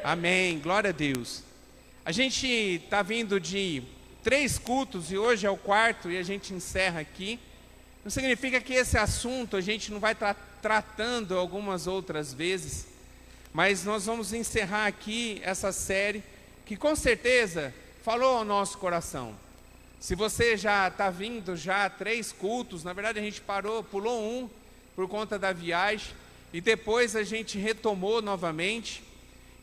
Amém, glória a Deus. A gente está vindo de 3 cultos e hoje é o 4º e a gente encerra aqui. Não significa que esse assunto a gente não vai estar tratando algumas outras vezes, mas nós vamos encerrar aqui essa série que com certeza falou ao nosso coração. Se você já está vindo já 3 cultos, na verdade a gente pulou um por conta da viagem e depois a gente retomou novamente.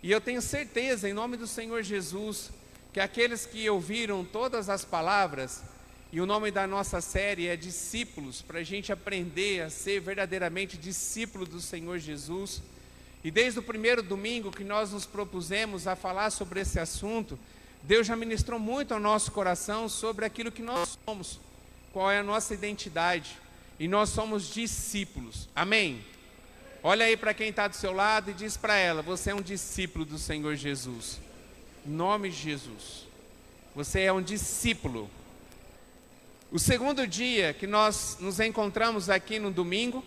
E eu tenho certeza, em nome do Senhor Jesus, que aqueles que ouviram todas as palavras, e o nome da nossa série é Discípulos, para a gente aprender a ser verdadeiramente discípulo do Senhor Jesus. E desde o primeiro domingo que nós nos propusemos a falar sobre esse assunto, Deus já ministrou muito ao nosso coração sobre aquilo que nós somos, qual é a nossa identidade, e nós somos discípulos, amém? Olha aí para quem está do seu lado e diz para ela: você é um discípulo do Senhor Jesus. Em nome de Jesus. Você é um discípulo. O segundo dia que nós nos encontramos aqui no domingo,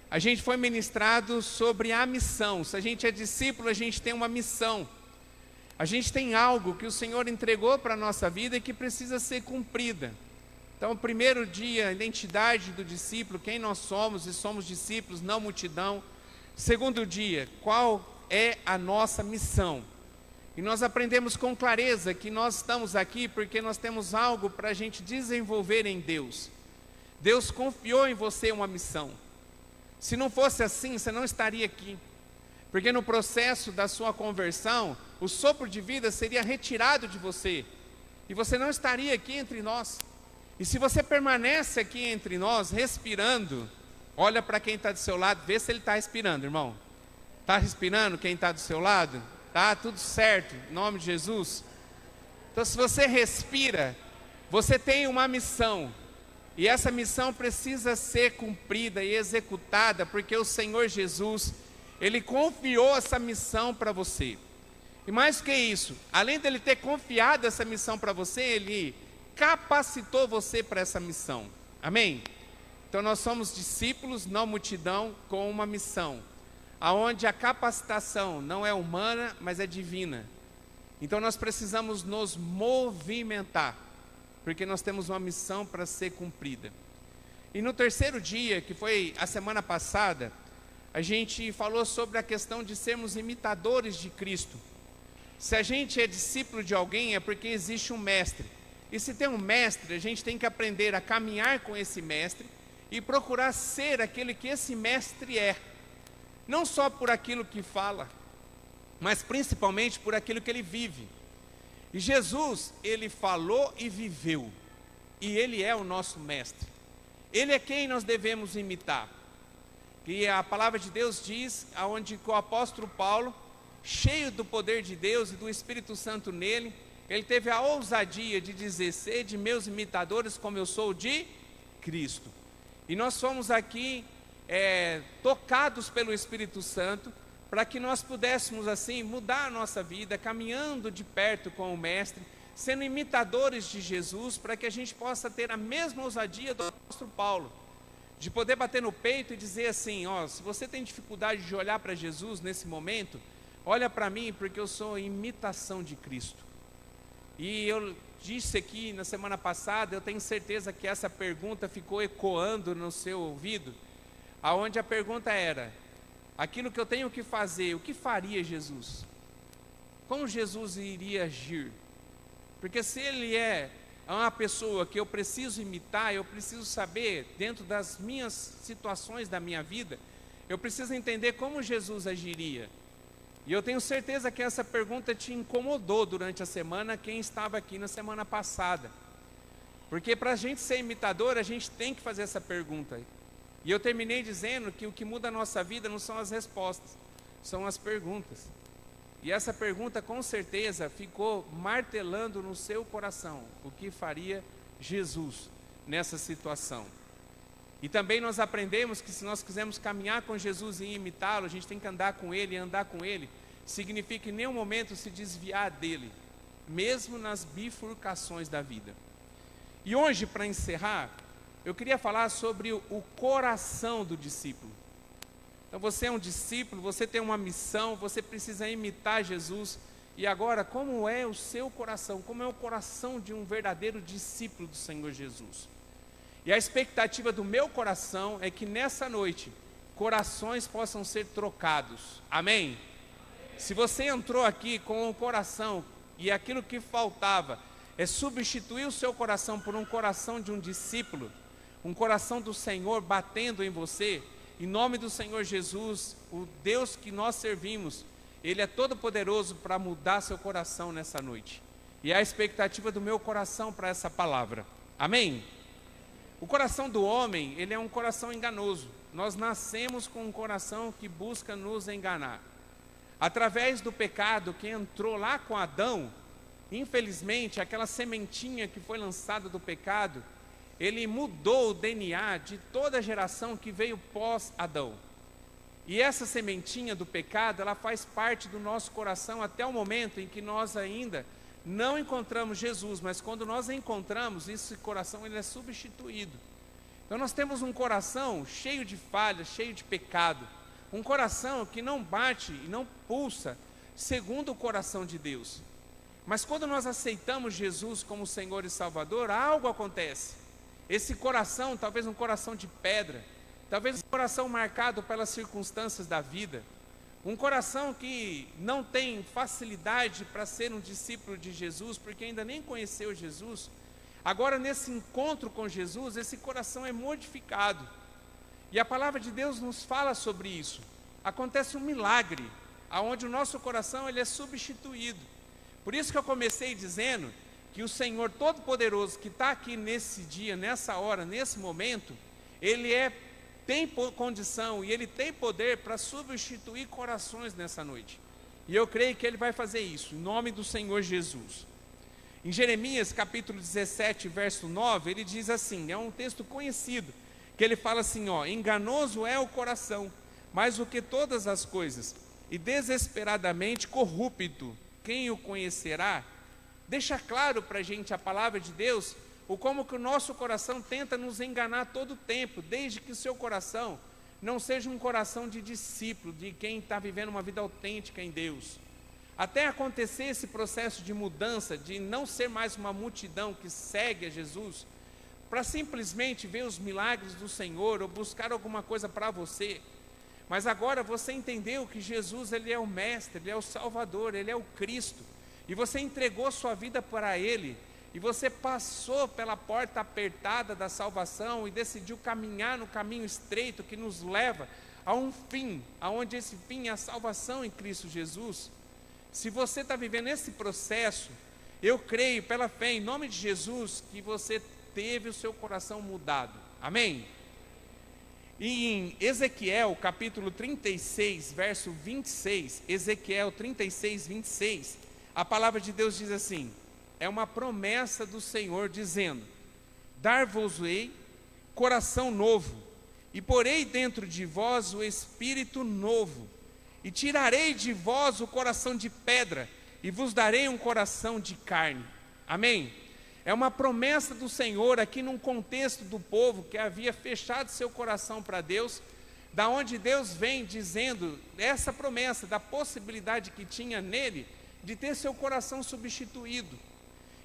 a gente foi ministrado sobre a missão. Se a gente é discípulo, a gente tem uma missão. A gente tem algo que o Senhor entregou para a nossa vida e que precisa ser cumprida. Então, o primeiro dia, a identidade do discípulo, quem nós somos, e somos discípulos, não multidão. Segundo dia, qual é a nossa missão? E nós aprendemos com clareza que nós estamos aqui porque nós temos algo para a gente desenvolver em Deus. Deus confiou em você uma missão. Se não fosse assim, você não estaria aqui. Porque no processo da sua conversão, o sopro de vida seria retirado de você. E você não estaria aqui entre nós. E se você permanece aqui entre nós, respirando, olha para quem está do seu lado, vê se ele está respirando, irmão. Está respirando quem está do seu lado? Tá tudo certo, em nome de Jesus. Então, se você respira, você tem uma missão. E essa missão precisa ser cumprida e executada, porque o Senhor Jesus, Ele confiou essa missão para você. E mais que isso, além dele ter confiado essa missão para você, Ele capacitou você para essa missão. Amém? Então nós somos discípulos, não multidão, com uma missão, aonde a capacitação não é humana, mas é divina. Então nós precisamos nos movimentar, porque nós temos uma missão para ser cumprida. E no terceiro dia, que foi a semana passada, a gente falou sobre a questão de sermos imitadores de Cristo. Se a gente é discípulo de alguém, é porque existe um mestre. E se tem um mestre, a gente tem que aprender a caminhar com esse mestre e procurar ser aquele que esse mestre é. Não só por aquilo que fala, mas principalmente por aquilo que ele vive. E Jesus, ele falou e viveu. E ele é o nosso mestre. Ele é quem nós devemos imitar. E a palavra de Deus diz, aonde o apóstolo Paulo, cheio do poder de Deus e do Espírito Santo nele, ele teve a ousadia de dizer: sede meus imitadores como eu sou de Cristo. E nós fomos aqui tocados pelo Espírito Santo, para que nós pudéssemos assim mudar a nossa vida, caminhando de perto com o Mestre, sendo imitadores de Jesus, para que a gente possa ter a mesma ousadia do apóstolo Paulo, de poder bater no peito e dizer assim: se você tem dificuldade de olhar para Jesus nesse momento, olha para mim, porque eu sou imitação de Cristo. E eu disse aqui na semana passada, eu tenho certeza que essa pergunta ficou ecoando no seu ouvido, aonde a pergunta era: aquilo que eu tenho que fazer, o que faria Jesus? Como Jesus iria agir? Porque se ele é uma pessoa que eu preciso imitar, eu preciso saber, dentro das minhas situações da minha vida, eu preciso entender como Jesus agiria. E eu tenho certeza que essa pergunta te incomodou durante a semana, quem estava aqui na semana passada. Porque para a gente ser imitador, a gente tem que fazer essa pergunta. E eu terminei dizendo que o que muda a nossa vida não são as respostas, são as perguntas. E essa pergunta com certeza ficou martelando no seu coração: o que faria Jesus nessa situação? E também nós aprendemos que se nós quisermos caminhar com Jesus e imitá-lo, a gente tem que andar com ele, e andar com ele significa em nenhum momento se desviar dele, mesmo nas bifurcações da vida. E hoje, para encerrar, eu queria falar sobre o coração do discípulo. Então você é um discípulo, você tem uma missão, você precisa imitar Jesus. E agora, como é o seu coração? Como é o coração de um verdadeiro discípulo do Senhor Jesus? E a expectativa do meu coração é que nessa noite, corações possam ser trocados. Amém? Se você entrou aqui com o coração e aquilo que faltava é substituir o seu coração por um coração de um discípulo, um coração do Senhor batendo em você, em nome do Senhor Jesus, o Deus que nós servimos, Ele é todo poderoso para mudar seu coração nessa noite. E é a expectativa do meu coração para essa palavra. Amém? O coração do homem, ele é um coração enganoso. Nós nascemos com um coração que busca nos enganar. Através do pecado que entrou lá com Adão, infelizmente, aquela sementinha que foi lançada do pecado, ele mudou o DNA de toda a geração que veio pós-Adão. E essa sementinha do pecado, ela faz parte do nosso coração até o momento em que nós ainda não encontramos Jesus, mas quando nós encontramos, esse coração ele é substituído. Então nós temos um coração cheio de falhas, cheio de pecado, um coração que não bate e não pulsa segundo o coração de Deus. Mas quando nós aceitamos Jesus como Senhor e Salvador, algo acontece. Esse coração, talvez um coração de pedra, talvez um coração marcado pelas circunstâncias da vida, um coração que não tem facilidade para ser um discípulo de Jesus, porque ainda nem conheceu Jesus, agora nesse encontro com Jesus, esse coração é modificado. E a palavra de Deus nos fala sobre isso. Acontece um milagre, onde o nosso coração ele é substituído. Por isso que eu comecei dizendo que o Senhor Todo-Poderoso que está aqui nesse dia, nessa hora, nesse momento, Ele tem condição e Ele tem poder para substituir corações nessa noite. E eu creio que Ele vai fazer isso, em nome do Senhor Jesus. Em Jeremias capítulo 17, verso 9, ele diz assim, é um texto conhecido, que ele fala assim, enganoso é o coração, mais do que todas as coisas, e desesperadamente corrupto, quem o conhecerá? Deixa claro para a gente a palavra de Deus, o como que o nosso coração tenta nos enganar todo o tempo, desde que o seu coração não seja um coração de discípulo, de quem está vivendo uma vida autêntica em Deus. Até acontecer esse processo de mudança, de não ser mais uma multidão que segue a Jesus, para simplesmente ver os milagres do Senhor, ou buscar alguma coisa para você. Mas agora você entendeu que Jesus ele é o Mestre, Ele é o Salvador, Ele é o Cristo. E você entregou sua vida para Ele, e você passou pela porta apertada da salvação e decidiu caminhar no caminho estreito que nos leva a um fim, aonde esse fim é a salvação em Cristo Jesus. Se você está vivendo esse processo, eu creio pela fé em nome de Jesus que você teve o seu coração mudado. Amém? E em Ezequiel capítulo 36, verso 26, Ezequiel 36, 26, a palavra de Deus diz assim, é uma promessa do Senhor dizendo, dar-vos-ei coração novo, e porei dentro de vós o espírito novo, e tirarei de vós o coração de pedra, e vos darei um coração de carne. Amém? É uma promessa do Senhor aqui num contexto do povo que havia fechado seu coração para Deus, da onde Deus vem dizendo essa promessa, da possibilidade que tinha nele, de ter seu coração substituído.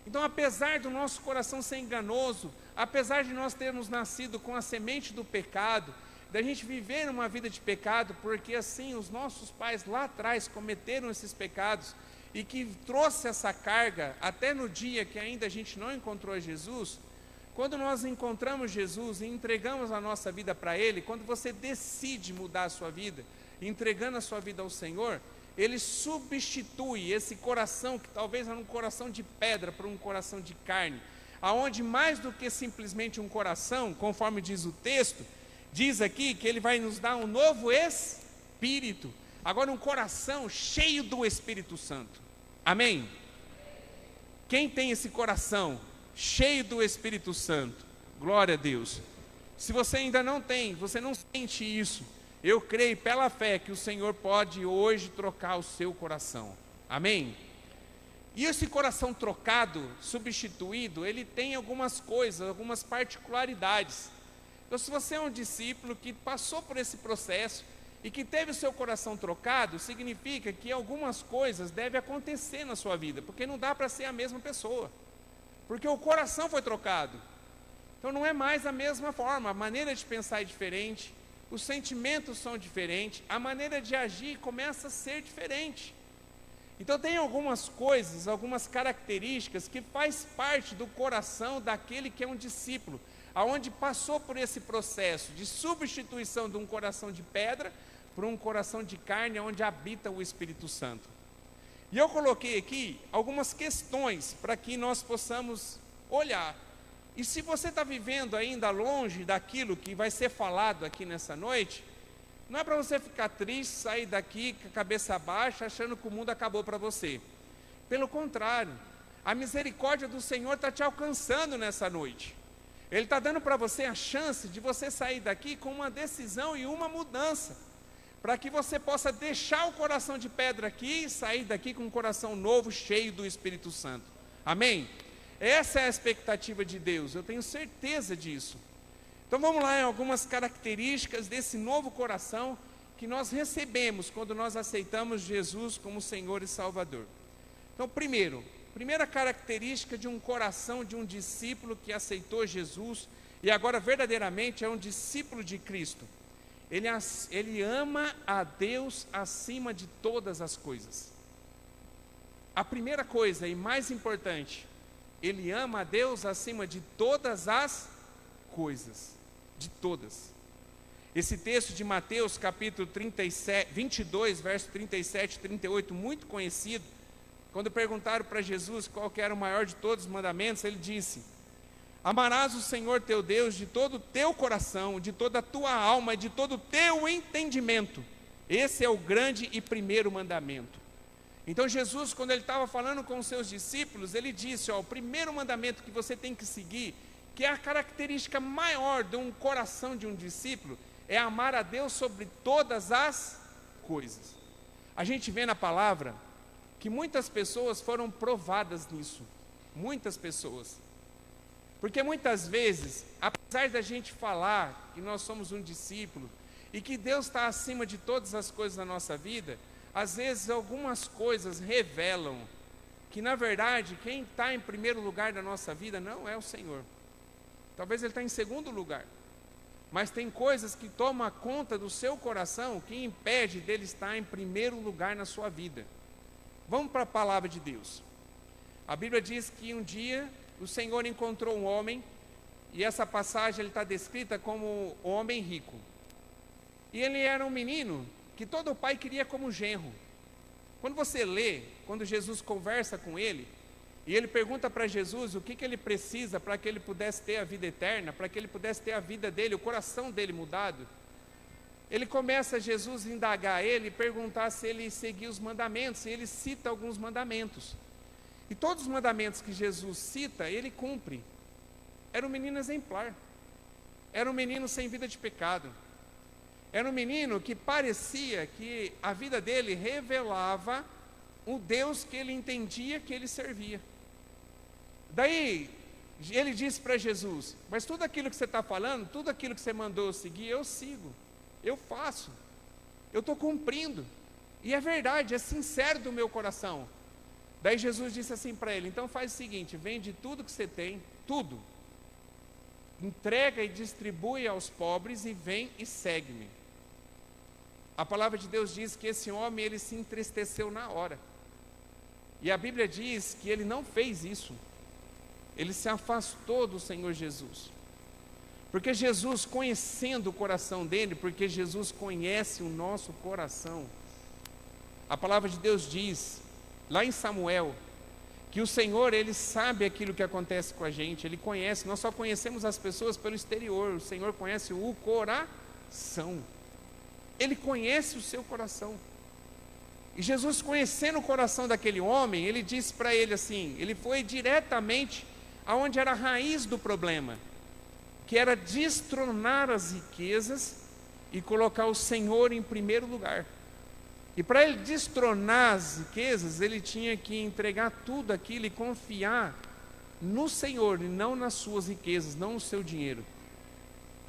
Então, apesar do nosso coração ser enganoso, apesar de nós termos nascido com a semente do pecado, da gente viver uma vida de pecado, porque assim os nossos pais lá atrás cometeram esses pecados, e que trouxe essa carga até no dia que ainda a gente não encontrou Jesus, quando nós encontramos Jesus e entregamos a nossa vida para Ele, quando você decide mudar a sua vida, entregando a sua vida ao Senhor, Ele substitui esse coração, que talvez era um coração de pedra, por um coração de carne, aonde mais do que simplesmente um coração, conforme diz o texto, diz aqui que Ele vai nos dar um novo espírito, agora um coração cheio do Espírito Santo. Amém? Quem tem esse coração cheio do Espírito Santo? Glória a Deus. Se você ainda não tem, você não sente isso, eu creio pela fé que o Senhor pode hoje trocar o seu coração. Amém? E esse coração trocado, substituído, ele tem algumas coisas, algumas particularidades. Então, se você é um discípulo que passou por esse processo, e que teve o seu coração trocado, significa que algumas coisas devem acontecer na sua vida, porque não dá para ser a mesma pessoa, porque o coração foi trocado. Então não é mais a mesma forma, a maneira de pensar é diferente, os sentimentos são diferentes, a maneira de agir começa a ser diferente. Então tem algumas coisas, algumas características que faz parte do coração daquele que é um discípulo, aonde passou por esse processo de substituição de um coração de pedra por um coração de carne, onde habita o Espírito Santo. E eu coloquei aqui algumas questões para que nós possamos olhar. E se você está vivendo ainda longe daquilo que vai ser falado aqui nessa noite, não é para você ficar triste, sair daqui com a cabeça baixa, achando que o mundo acabou para você. Pelo contrário, a misericórdia do Senhor está te alcançando nessa noite. Ele está dando para você a chance de você sair daqui com uma decisão e uma mudança, para que você possa deixar o coração de pedra aqui e sair daqui com um coração novo, cheio do Espírito Santo. Amém? Essa é a expectativa de Deus, eu tenho certeza disso. Então vamos lá em algumas características desse novo coração que nós recebemos quando nós aceitamos Jesus como Senhor e Salvador. Então primeira característica de um coração de um discípulo que aceitou Jesus e agora verdadeiramente é um discípulo de Cristo. Ele ama a Deus acima de todas as coisas. A primeira coisa e mais importante, ele ama a Deus acima de todas as coisas, de todas. Esse texto de Mateus capítulo 22, verso 37 e 38, muito conhecido, quando perguntaram para Jesus qual que era o maior de todos os mandamentos, ele disse: amarás o Senhor teu Deus de todo o teu coração, de toda a tua alma e de todo o teu entendimento. Esse é o grande e primeiro mandamento. Então Jesus, quando ele estava falando com os seus discípulos, ele disse, o primeiro mandamento que você tem que seguir, que é a característica maior de um coração de um discípulo, é amar a Deus sobre todas as coisas. A gente vê na palavra que muitas pessoas foram provadas nisso, muitas pessoas. Porque muitas vezes, apesar da gente falar que nós somos um discípulo e que Deus está acima de todas as coisas na nossa vida, às vezes algumas coisas revelam que na verdade quem está em primeiro lugar da nossa vida não é o Senhor. Talvez Ele está em segundo lugar, mas tem coisas que tomam conta do seu coração que impede dele estar em primeiro lugar na sua vida. Vamos para a palavra de Deus. A Bíblia diz que um dia o Senhor encontrou um homem, e essa passagem está descrita como um homem rico. E ele era um menino que todo pai queria como genro. Quando você lê, quando Jesus conversa com ele, e ele pergunta para Jesus o que ele precisa para que ele pudesse ter a vida eterna, para que ele pudesse ter a vida dele, o coração dele mudado, ele começa, Jesus, a indagar ele e perguntar se ele seguia os mandamentos, e ele cita alguns mandamentos. E todos os mandamentos que Jesus cita, ele cumpre. Era um menino exemplar, era um menino sem vida de pecado, era um menino que parecia que a vida dele revelava o Deus que ele entendia que ele servia. Daí, ele disse para Jesus, mas tudo aquilo que você está falando, tudo aquilo que você mandou eu seguir, eu sigo, eu faço, eu estou cumprindo, e é verdade, é sincero do meu coração. Daí Jesus disse assim para ele, então faz o seguinte, vende tudo que você tem, tudo, entrega e distribui aos pobres e vem e segue-me. A palavra de Deus diz que esse homem, ele se entristeceu na hora, e a Bíblia diz que ele não fez isso, ele se afastou do Senhor Jesus, porque Jesus, conhecendo o coração dele, porque Jesus conhece o nosso coração, a palavra de Deus diz, lá em Samuel, que o Senhor, Ele sabe aquilo que acontece com a gente, Ele conhece, nós só conhecemos as pessoas pelo exterior, o Senhor conhece o coração, Ele conhece o seu coração. E Jesus, conhecendo o coração daquele homem, Ele disse para ele assim, Ele foi diretamente aonde era a raiz do problema, que era destronar as riquezas e colocar o Senhor em primeiro lugar. E para ele destronar as riquezas, ele tinha que entregar tudo aquilo e confiar no Senhor, e não nas suas riquezas, não no seu dinheiro.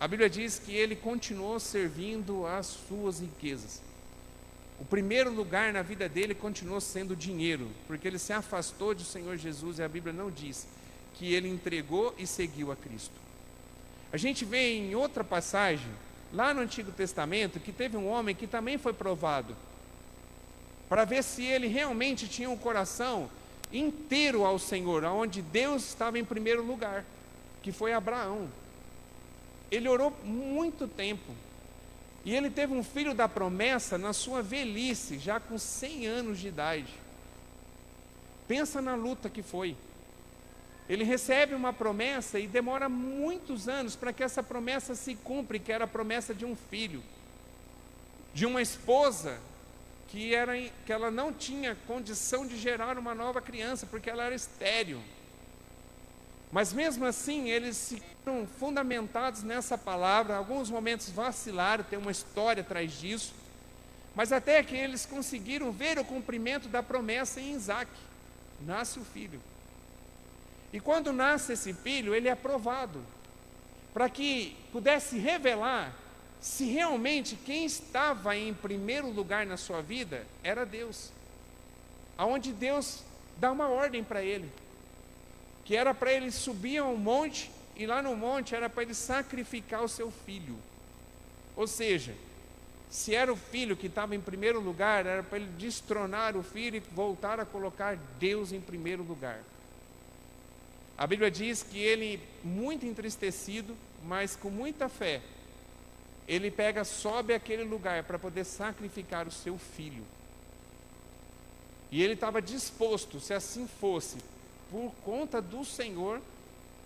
A Bíblia diz que ele continuou servindo às suas riquezas. O primeiro lugar na vida dele continuou sendo o dinheiro, porque ele se afastou do Senhor Jesus e a Bíblia não diz que ele entregou e seguiu a Cristo. A gente vê em outra passagem, lá no Antigo Testamento, que teve um homem que também foi provado, para ver se ele realmente tinha um coração inteiro ao Senhor, onde Deus estava em primeiro lugar, que foi Abraão. Ele orou muito tempo, e ele teve um filho da promessa na sua velhice, já com 100 anos de idade. Pensa na luta que foi. Ele recebe uma promessa e demora muitos anos para que essa promessa se cumpra, que era a promessa de um filho, de uma esposa que ela não tinha condição de gerar uma nova criança, porque ela era estéril. Mas mesmo assim, eles ficaram fundamentados nessa palavra. Alguns momentos vacilaram, tem uma história atrás disso, mas até que eles conseguiram ver o cumprimento da promessa em Isaac. Nasce o filho. E quando nasce esse filho, ele é provado, para que pudesse revelar se realmente quem estava em primeiro lugar na sua vida era Deus. Aonde Deus dá uma ordem para ele, que era para ele subir a um monte, e lá no monte era para ele sacrificar o seu filho. Ou seja, se era o filho que estava em primeiro lugar, era para ele destronar o filho e voltar a colocar Deus em primeiro lugar. A Bíblia diz que ele, muito entristecido, mas com muita fé, ele sobe aquele lugar para poder sacrificar o seu filho. E ele estava disposto, se assim fosse, por conta do Senhor,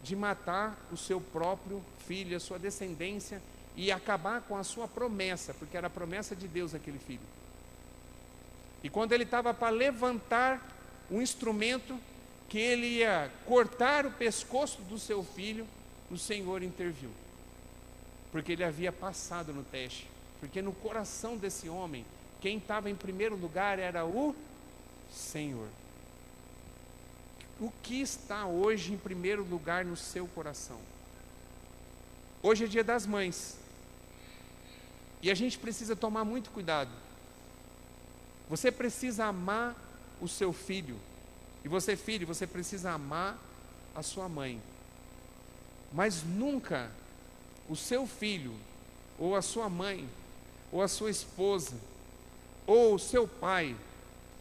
de matar o seu próprio filho, a sua descendência, e acabar com a sua promessa, porque era a promessa de Deus aquele filho. E quando ele estava para levantar o instrumento, que ele ia cortar o pescoço do seu filho, o Senhor interviu, porque ele havia passado no teste, porque no coração desse homem, quem estava em primeiro lugar era o Senhor. O que está hoje em primeiro lugar no seu coração? Hoje é dia das mães, e a gente precisa tomar muito cuidado. Você precisa amar o seu filho, e você, filho, você precisa amar a sua mãe. Mas nunca o seu filho, ou a sua mãe, ou a sua esposa, ou o seu pai,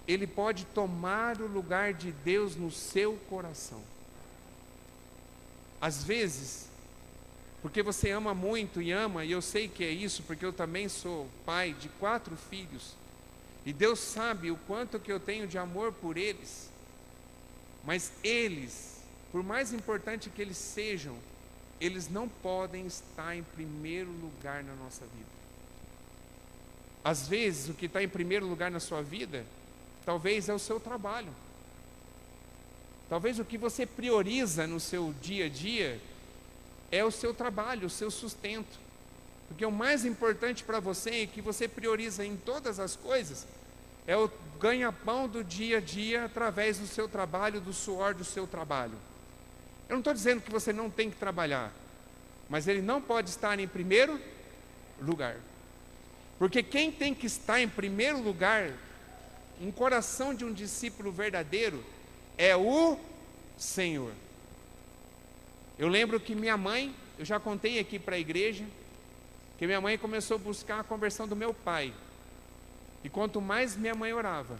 ele pode tomar o lugar de Deus no seu coração. Às vezes, porque você ama muito e eu sei que é isso, porque eu também sou pai de 4 filhos, e Deus sabe o quanto que eu tenho de amor por eles. Mas eles, por mais importante que eles sejam, eles não podem estar em primeiro lugar na nossa vida. Às vezes, o que está em primeiro lugar na sua vida, talvez é o seu trabalho. Talvez o que você prioriza no seu dia a dia é o seu trabalho, o seu sustento. Porque o mais importante para você, e que você prioriza em todas as coisas, é o ganha-pão do dia a dia através do seu trabalho, do suor do seu trabalho. Eu não estou dizendo que você não tem que trabalhar, mas ele não pode estar em primeiro lugar. Porque quem tem que estar em primeiro lugar, em coração de um discípulo verdadeiro, é o Senhor. Eu lembro que minha mãe, eu já contei aqui para a igreja, que minha mãe começou a buscar a conversão do meu pai. E quanto mais minha mãe orava,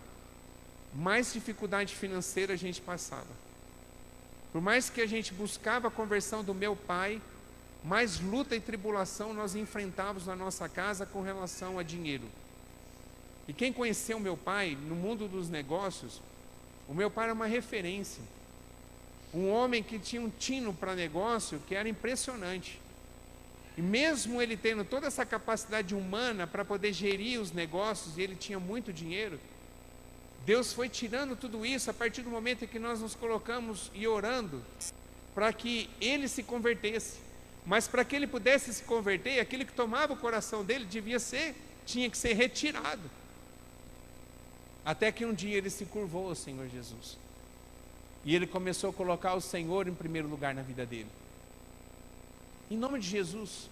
mais dificuldade financeira a gente passava. Por mais que a gente buscava a conversão do meu pai, mais luta e tribulação nós enfrentávamos na nossa casa com relação a dinheiro. E quem conheceu meu pai no mundo dos negócios, o meu pai era uma referência. Um homem que tinha um tino para negócio que era impressionante. E mesmo ele tendo toda essa capacidade humana para poder gerir os negócios, e ele tinha muito dinheiro, Deus foi tirando tudo isso a partir do momento em que nós nos colocamos e orando para que ele se convertesse. Mas para que ele pudesse se converter, aquele que tomava o coração dele tinha que ser retirado. Até que um dia ele se curvou ao Senhor Jesus. E ele começou a colocar o Senhor em primeiro lugar na vida dele. Em nome de Jesus,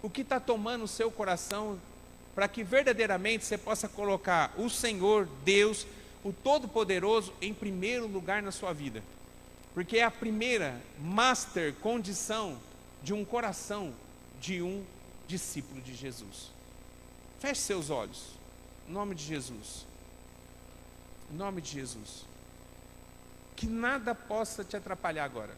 o que está tomando o seu coração, para que verdadeiramente você possa colocar o Senhor, Deus, o Todo-Poderoso, em primeiro lugar na sua vida. Porque é a primeira master condição de um coração de um discípulo de Jesus. Feche seus olhos, em nome de Jesus. Em nome de Jesus. Que nada possa te atrapalhar agora.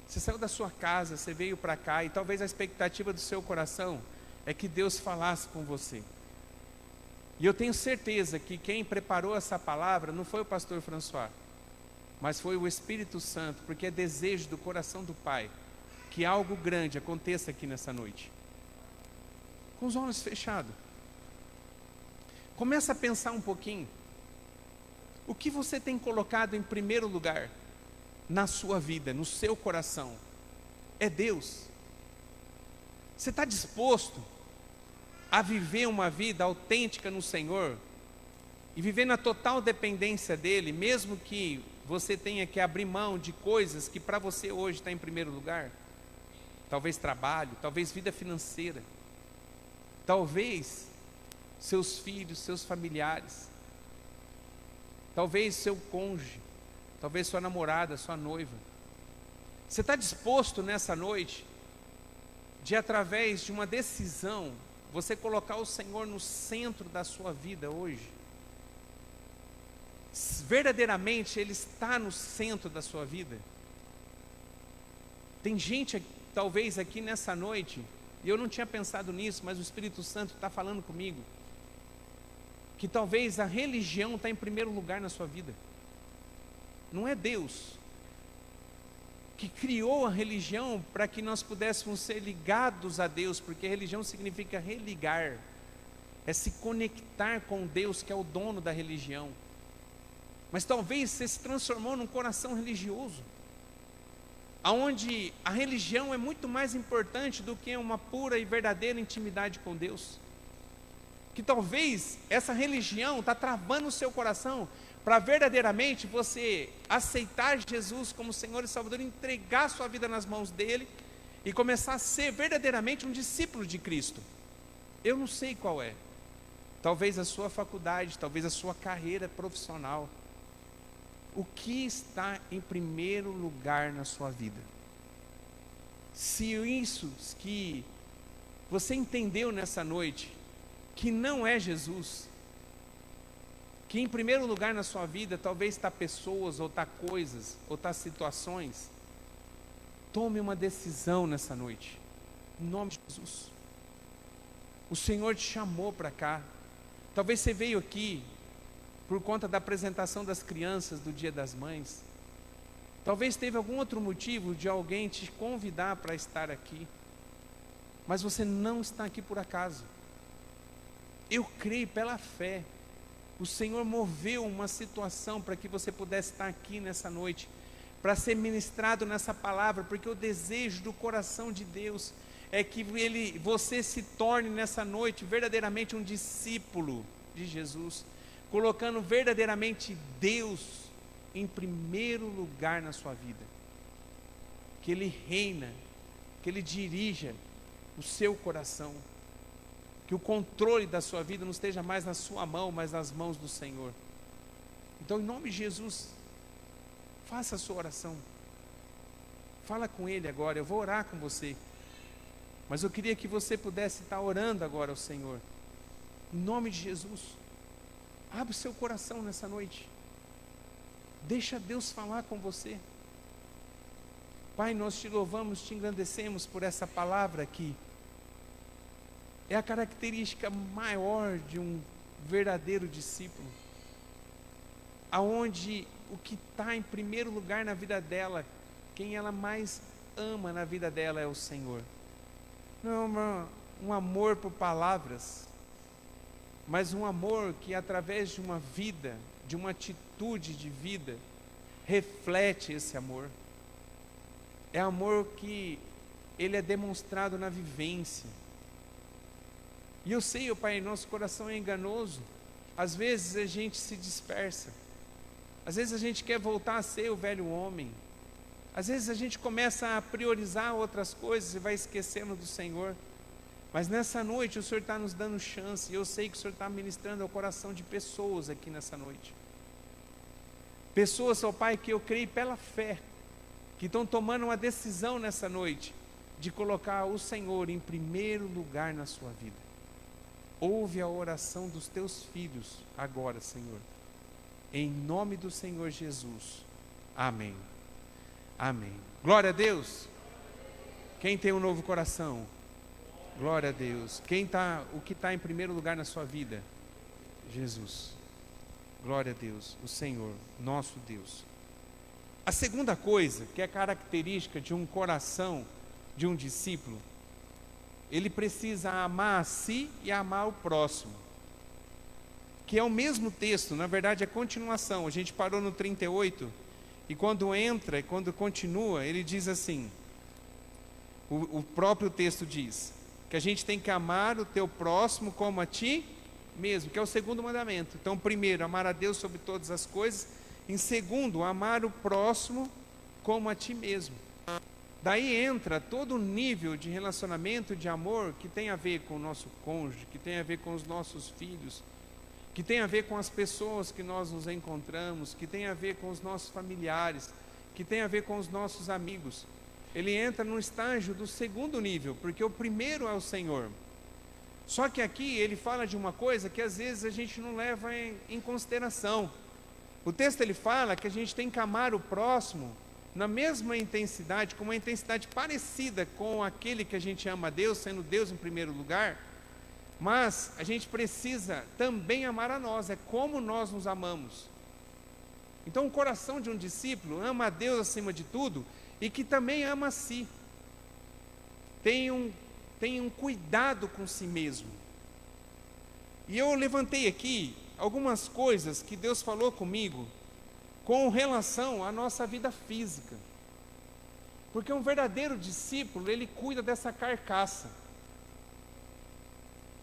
Você saiu da sua casa, você veio para cá e talvez a expectativa do seu coração é que Deus falasse com você. E eu tenho certeza que quem preparou essa palavra não foi o pastor François, mas foi o Espírito Santo, porque é desejo do coração do Pai que algo grande aconteça aqui nessa noite. Com os olhos fechados. Começa a pensar um pouquinho. O que você tem colocado em primeiro lugar na sua vida, no seu coração? É Deus. Você está disposto a viver uma vida autêntica no Senhor e viver na total dependência dEle, mesmo que você tenha que abrir mão de coisas que para você hoje está em primeiro lugar? Talvez trabalho, talvez vida financeira, talvez seus filhos, seus familiares, talvez seu cônjuge, talvez sua namorada, sua noiva. Você está disposto nessa noite de, através de uma decisão, você colocar o Senhor no centro da sua vida hoje? Verdadeiramente Ele está no centro da sua vida? Tem gente, talvez aqui nessa noite, e eu não tinha pensado nisso, mas o Espírito Santo está falando comigo, que talvez a religião está em primeiro lugar na sua vida. Não é Deus que criou a religião para que nós pudéssemos ser ligados a Deus, porque religião significa religar, é se conectar com Deus, que é o dono da religião. Mas talvez você se transformou num coração religioso, aonde a religião é muito mais importante do que uma pura e verdadeira intimidade com Deus. Que talvez essa religião está travando o seu coração para verdadeiramente você aceitar Jesus como Senhor e Salvador, entregar sua vida nas mãos dEle e começar a ser verdadeiramente um discípulo de Cristo. Eu não sei qual é. Talvez a sua faculdade, talvez a sua carreira profissional. O que está em primeiro lugar na sua vida? Se isso que você entendeu nessa noite, que não é Jesus, que em primeiro lugar na sua vida talvez está pessoas, ou está coisas, ou está situações, tome uma decisão nessa noite, em nome de Jesus. O Senhor te chamou para cá. Talvez você veio aqui por conta da apresentação das crianças do Dia das Mães. Talvez teve algum outro motivo de alguém te convidar para estar aqui, mas você não está aqui por acaso. Eu creio pela fé, o Senhor moveu uma situação para que você pudesse estar aqui nessa noite, para ser ministrado nessa palavra, porque o desejo do coração de Deus é que você se torne nessa noite verdadeiramente um discípulo de Jesus, colocando verdadeiramente Deus em primeiro lugar na sua vida, que Ele reina, que Ele dirija o seu coração, que o controle da sua vida não esteja mais na sua mão, mas nas mãos do Senhor. Então, em nome de Jesus, faça a sua oração, fala com Ele agora. Eu vou orar com você, mas eu queria que você pudesse estar orando agora ao Senhor, em nome de Jesus. Abre o seu coração nessa noite, deixa Deus falar com você. Pai, nós te louvamos, te engrandecemos por essa palavra aqui. É a característica maior de um verdadeiro discípulo, aonde o que está em primeiro lugar na vida dela, quem ela mais ama na vida dela é o Senhor. Não é um amor por palavras, mas um amor que através de uma vida, de uma atitude de vida, reflete esse amor. É amor que ele é demonstrado na vivência. E eu sei, ó Pai, nosso coração é enganoso. Às vezes a gente se dispersa. Às vezes a gente quer voltar a ser o velho homem. Às vezes a gente começa a priorizar outras coisas e vai esquecendo do Senhor. Mas nessa noite o Senhor está nos dando chance, e eu sei que o Senhor está ministrando ao coração de pessoas aqui nessa noite. Pessoas, ó Pai, que eu creio pela fé, que estão tomando uma decisão nessa noite, de colocar o Senhor em primeiro lugar na sua vida. Ouve a oração dos teus filhos agora, Senhor. Em nome do Senhor Jesus. Amém. Amém. Glória a Deus. Quem tem um novo coração? Glória a Deus. O que está em primeiro lugar na sua vida? Jesus. Glória a Deus, o Senhor, nosso Deus. A segunda coisa, que é característica de um coração de um discípulo, ele precisa amar a si e amar o próximo. Que é o mesmo texto, na verdade é continuação. A gente parou no 38, e quando entra e quando continua, ele diz assim, o próprio texto diz, que a gente tem que amar o teu próximo como a ti mesmo, que é o segundo mandamento. Então, primeiro, amar a Deus sobre todas as coisas. Em segundo, amar o próximo como a ti mesmo. Daí entra todo o nível de relacionamento, de amor, que tem a ver com o nosso cônjuge, que tem a ver com os nossos filhos, que tem a ver com as pessoas que nós nos encontramos, que tem a ver com os nossos familiares, que tem a ver com os nossos amigos. Ele entra no estágio do segundo nível, porque o primeiro é o Senhor. Só que aqui ele fala de uma coisa que às vezes a gente não leva em consideração. O texto ele fala que a gente tem que amar o próximo na mesma intensidade, com uma intensidade parecida com aquele que a gente ama a Deus, sendo Deus em primeiro lugar, mas a gente precisa também amar a nós, é como nós nos amamos. Então o coração de um discípulo ama a Deus acima de tudo e que também ama a si. Tem um cuidado com si mesmo. E eu levantei aqui algumas coisas que Deus falou comigo com relação à nossa vida física. Porque um verdadeiro discípulo, ele cuida dessa carcaça.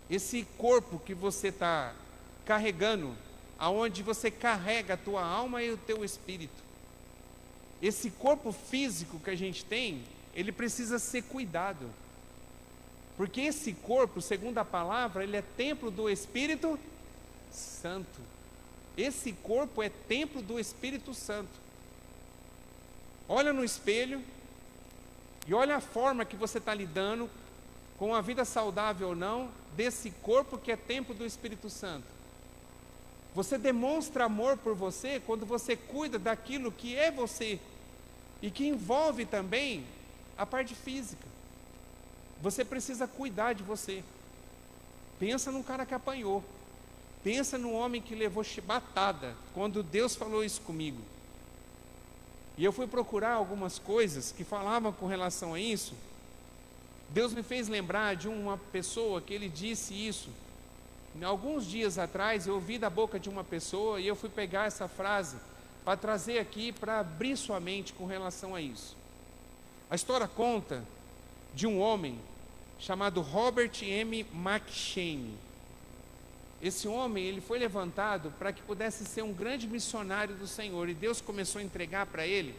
Esse corpo que você está carregando, aonde você carrega a tua alma e o teu espírito. Esse corpo físico que a gente tem, ele precisa ser cuidado. Porque esse corpo, segundo a palavra, ele é templo do Espírito Santo. Esse corpo é templo do Espírito Santo. Olha no espelho e olha a forma que você está lidando com a vida saudável ou não desse corpo que é templo do Espírito Santo. Você demonstra amor por você quando você cuida daquilo que é você e que envolve também a parte física. Você precisa cuidar de você. Pensa num cara que apanhou. Pensa num homem que levou chibatada, quando Deus falou isso comigo. E eu fui procurar algumas coisas que falavam com relação a isso. Deus me fez lembrar de uma pessoa que ele disse isso. Alguns dias atrás eu ouvi da boca de uma pessoa e eu fui pegar essa frase para trazer aqui, para abrir sua mente com relação a isso. A história conta de um homem chamado Robert M. McCheyne. Esse homem, ele foi levantado para que pudesse ser um grande missionário do Senhor, e Deus começou a entregar para ele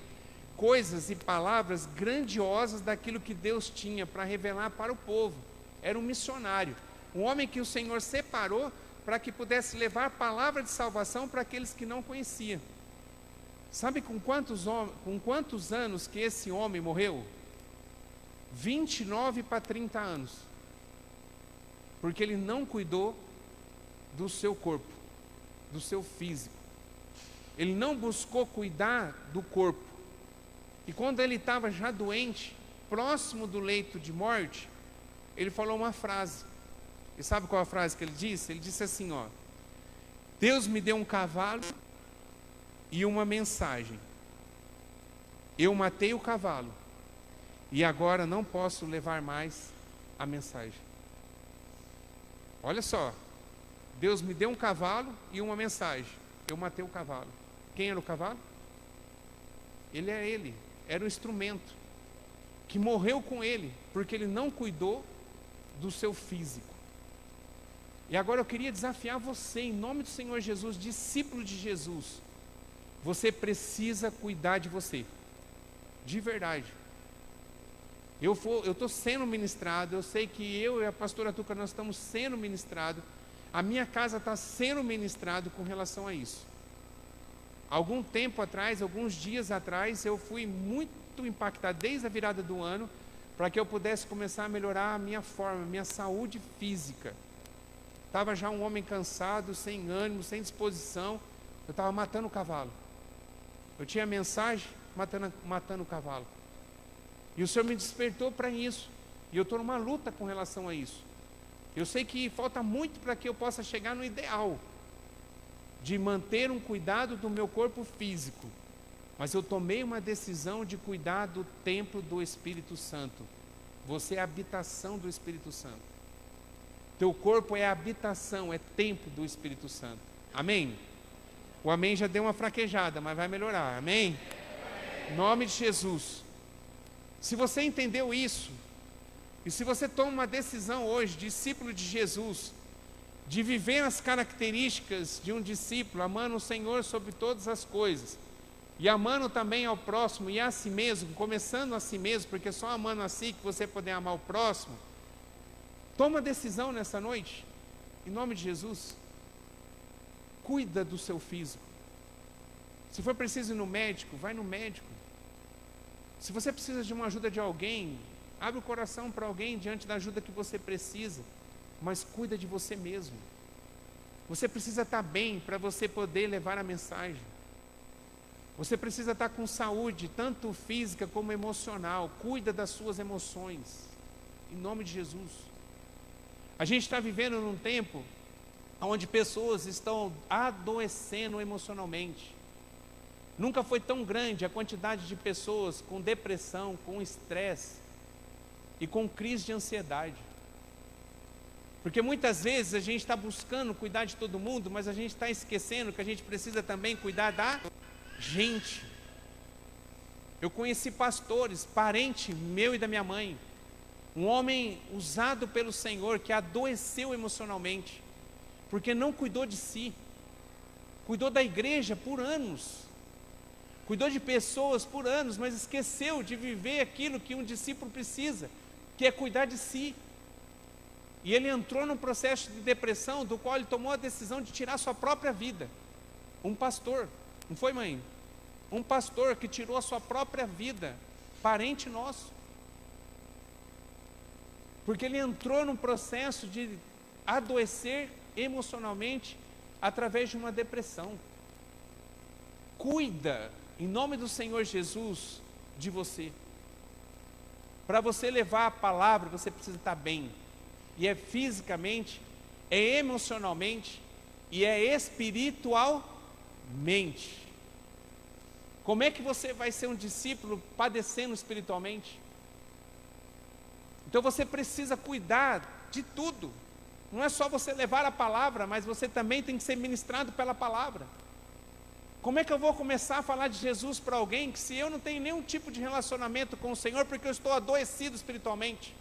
coisas e palavras grandiosas daquilo que Deus tinha para revelar para o povo. Era um missionário, um homem que o Senhor separou para que pudesse levar a palavra de salvação para aqueles que não conheciam. Sabe com quantos anos que esse homem morreu? 29 para 30 anos. Porque ele não cuidou do seu corpo, do seu físico. Ele não buscou cuidar do corpo. E quando ele estava já doente, próximo do leito de morte, ele falou uma frase. E sabe qual é a frase que ele disse? Ele disse assim, ó: Deus me deu um cavalo e uma mensagem. Eu matei o cavalo e agora não posso levar mais a mensagem. Olha só, Deus me deu um cavalo e uma mensagem. Eu matei o cavalo. Quem era o cavalo? Ele era o instrumento que morreu com ele, porque ele não cuidou do seu físico. E agora eu queria desafiar você, em nome do Senhor Jesus, discípulo de Jesus. Você precisa cuidar de você. de verdade. Eu estou sendo ministrado, eu sei que eu e a pastora Tuca, nós estamos sendo ministrados, a minha casa está sendo ministrado com relação a isso. Algum tempo atrás, alguns dias atrás, eu fui muito impactado, desde a virada do ano, para que eu pudesse começar a melhorar a minha forma, a minha saúde física. Estava já um homem cansado, sem ânimo, sem disposição, eu estava matando o cavalo. Eu tinha mensagem, matando o cavalo. E o Senhor me despertou para isso. E eu estou numa luta com relação a isso. Eu sei que falta muito para que eu possa chegar no ideal de manter um cuidado do meu corpo físico. Mas eu tomei uma decisão de cuidar do templo do Espírito Santo. Você é a habitação do Espírito Santo. Teu corpo é a habitação, é templo do Espírito Santo. Amém? O amém já deu uma fraquejada, mas vai melhorar. Amém? Em nome de Jesus. Se você entendeu isso, e se você toma uma decisão hoje, discípulo de Jesus, de viver as características de um discípulo, amando o Senhor sobre todas as coisas, e amando também ao próximo e a si mesmo, começando a si mesmo, porque só amando a si que você poder amar o próximo, toma decisão nessa noite, em nome de Jesus. Cuida do seu físico. Se for preciso ir no médico, vai no médico. Se você precisa de uma ajuda de alguém, abre o coração para alguém diante da ajuda que você precisa, mas cuida de você mesmo. Você precisa estar bem para você poder levar a mensagem. Você precisa estar com saúde, tanto física como emocional. Cuida das suas emoções, em nome de Jesus. A gente está vivendo num tempo onde pessoas estão adoecendo emocionalmente. Nunca foi tão grande a quantidade de pessoas com depressão, com estresse e com crise de ansiedade. Porque muitas vezes a gente está buscando cuidar de todo mundo, mas a gente está esquecendo que a gente precisa também cuidar da gente. Eu conheci pastores, parente meu e da minha mãe, um homem usado pelo Senhor que adoeceu emocionalmente, porque não cuidou de si, cuidou da igreja por anos, cuidou de pessoas por anos, mas esqueceu de viver aquilo que um discípulo precisa, que é cuidar de si. E ele entrou num processo de depressão, do qual ele tomou a decisão de tirar sua própria vida. Um pastor, não foi, mãe? Um pastor que tirou a sua própria vida, parente nosso. Porque ele entrou num processo de adoecer emocionalmente através de uma depressão. Cuida, em nome do Senhor Jesus, de você. Para você levar a palavra, você precisa estar bem. E é fisicamente, é emocionalmente e é espiritualmente. Como é que você vai ser um discípulo padecendo espiritualmente? Então você precisa cuidar de tudo. Não é só você levar a palavra, mas você também tem que ser ministrado pela palavra. Como é que eu vou começar a falar de Jesus para alguém que se eu não tenho nenhum tipo de relacionamento com o Senhor, porque eu estou adoecido espiritualmente?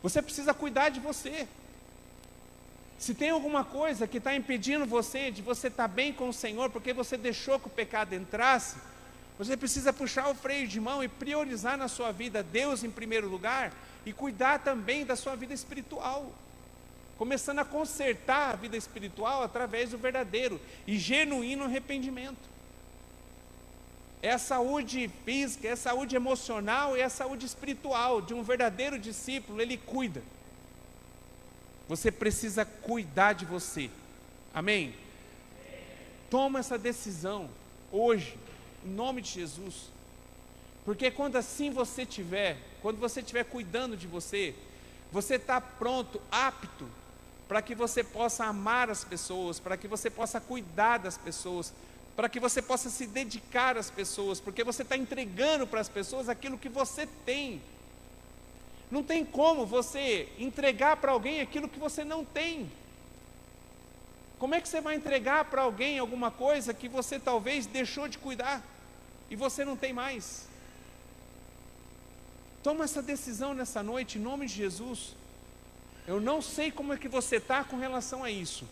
Você precisa cuidar de você. Se tem alguma coisa que está impedindo você de você estar bem com o Senhor, porque você deixou que o pecado entrasse, você precisa puxar o freio de mão e priorizar na sua vida Deus em primeiro lugar e cuidar também da sua vida espiritual. Começando a consertar a vida espiritual através do verdadeiro e genuíno arrependimento. É a saúde física, é a saúde emocional, é a saúde espiritual de um verdadeiro discípulo, ele cuida. Você precisa cuidar de você. Amém? Toma essa decisão hoje, em nome de Jesus. Porque quando assim você tiver, quando você estiver cuidando de você, você está pronto, apto, para que você possa amar as pessoas, para que você possa cuidar das pessoas, para que você possa se dedicar às pessoas, porque você está entregando para as pessoas aquilo que você tem. Não tem como você entregar para alguém aquilo que você não tem. Como é que você vai entregar para alguém alguma coisa que você talvez deixou de cuidar e você não tem mais? Toma essa decisão nessa noite, em nome de Jesus. Eu não sei como é que você está com relação a isso,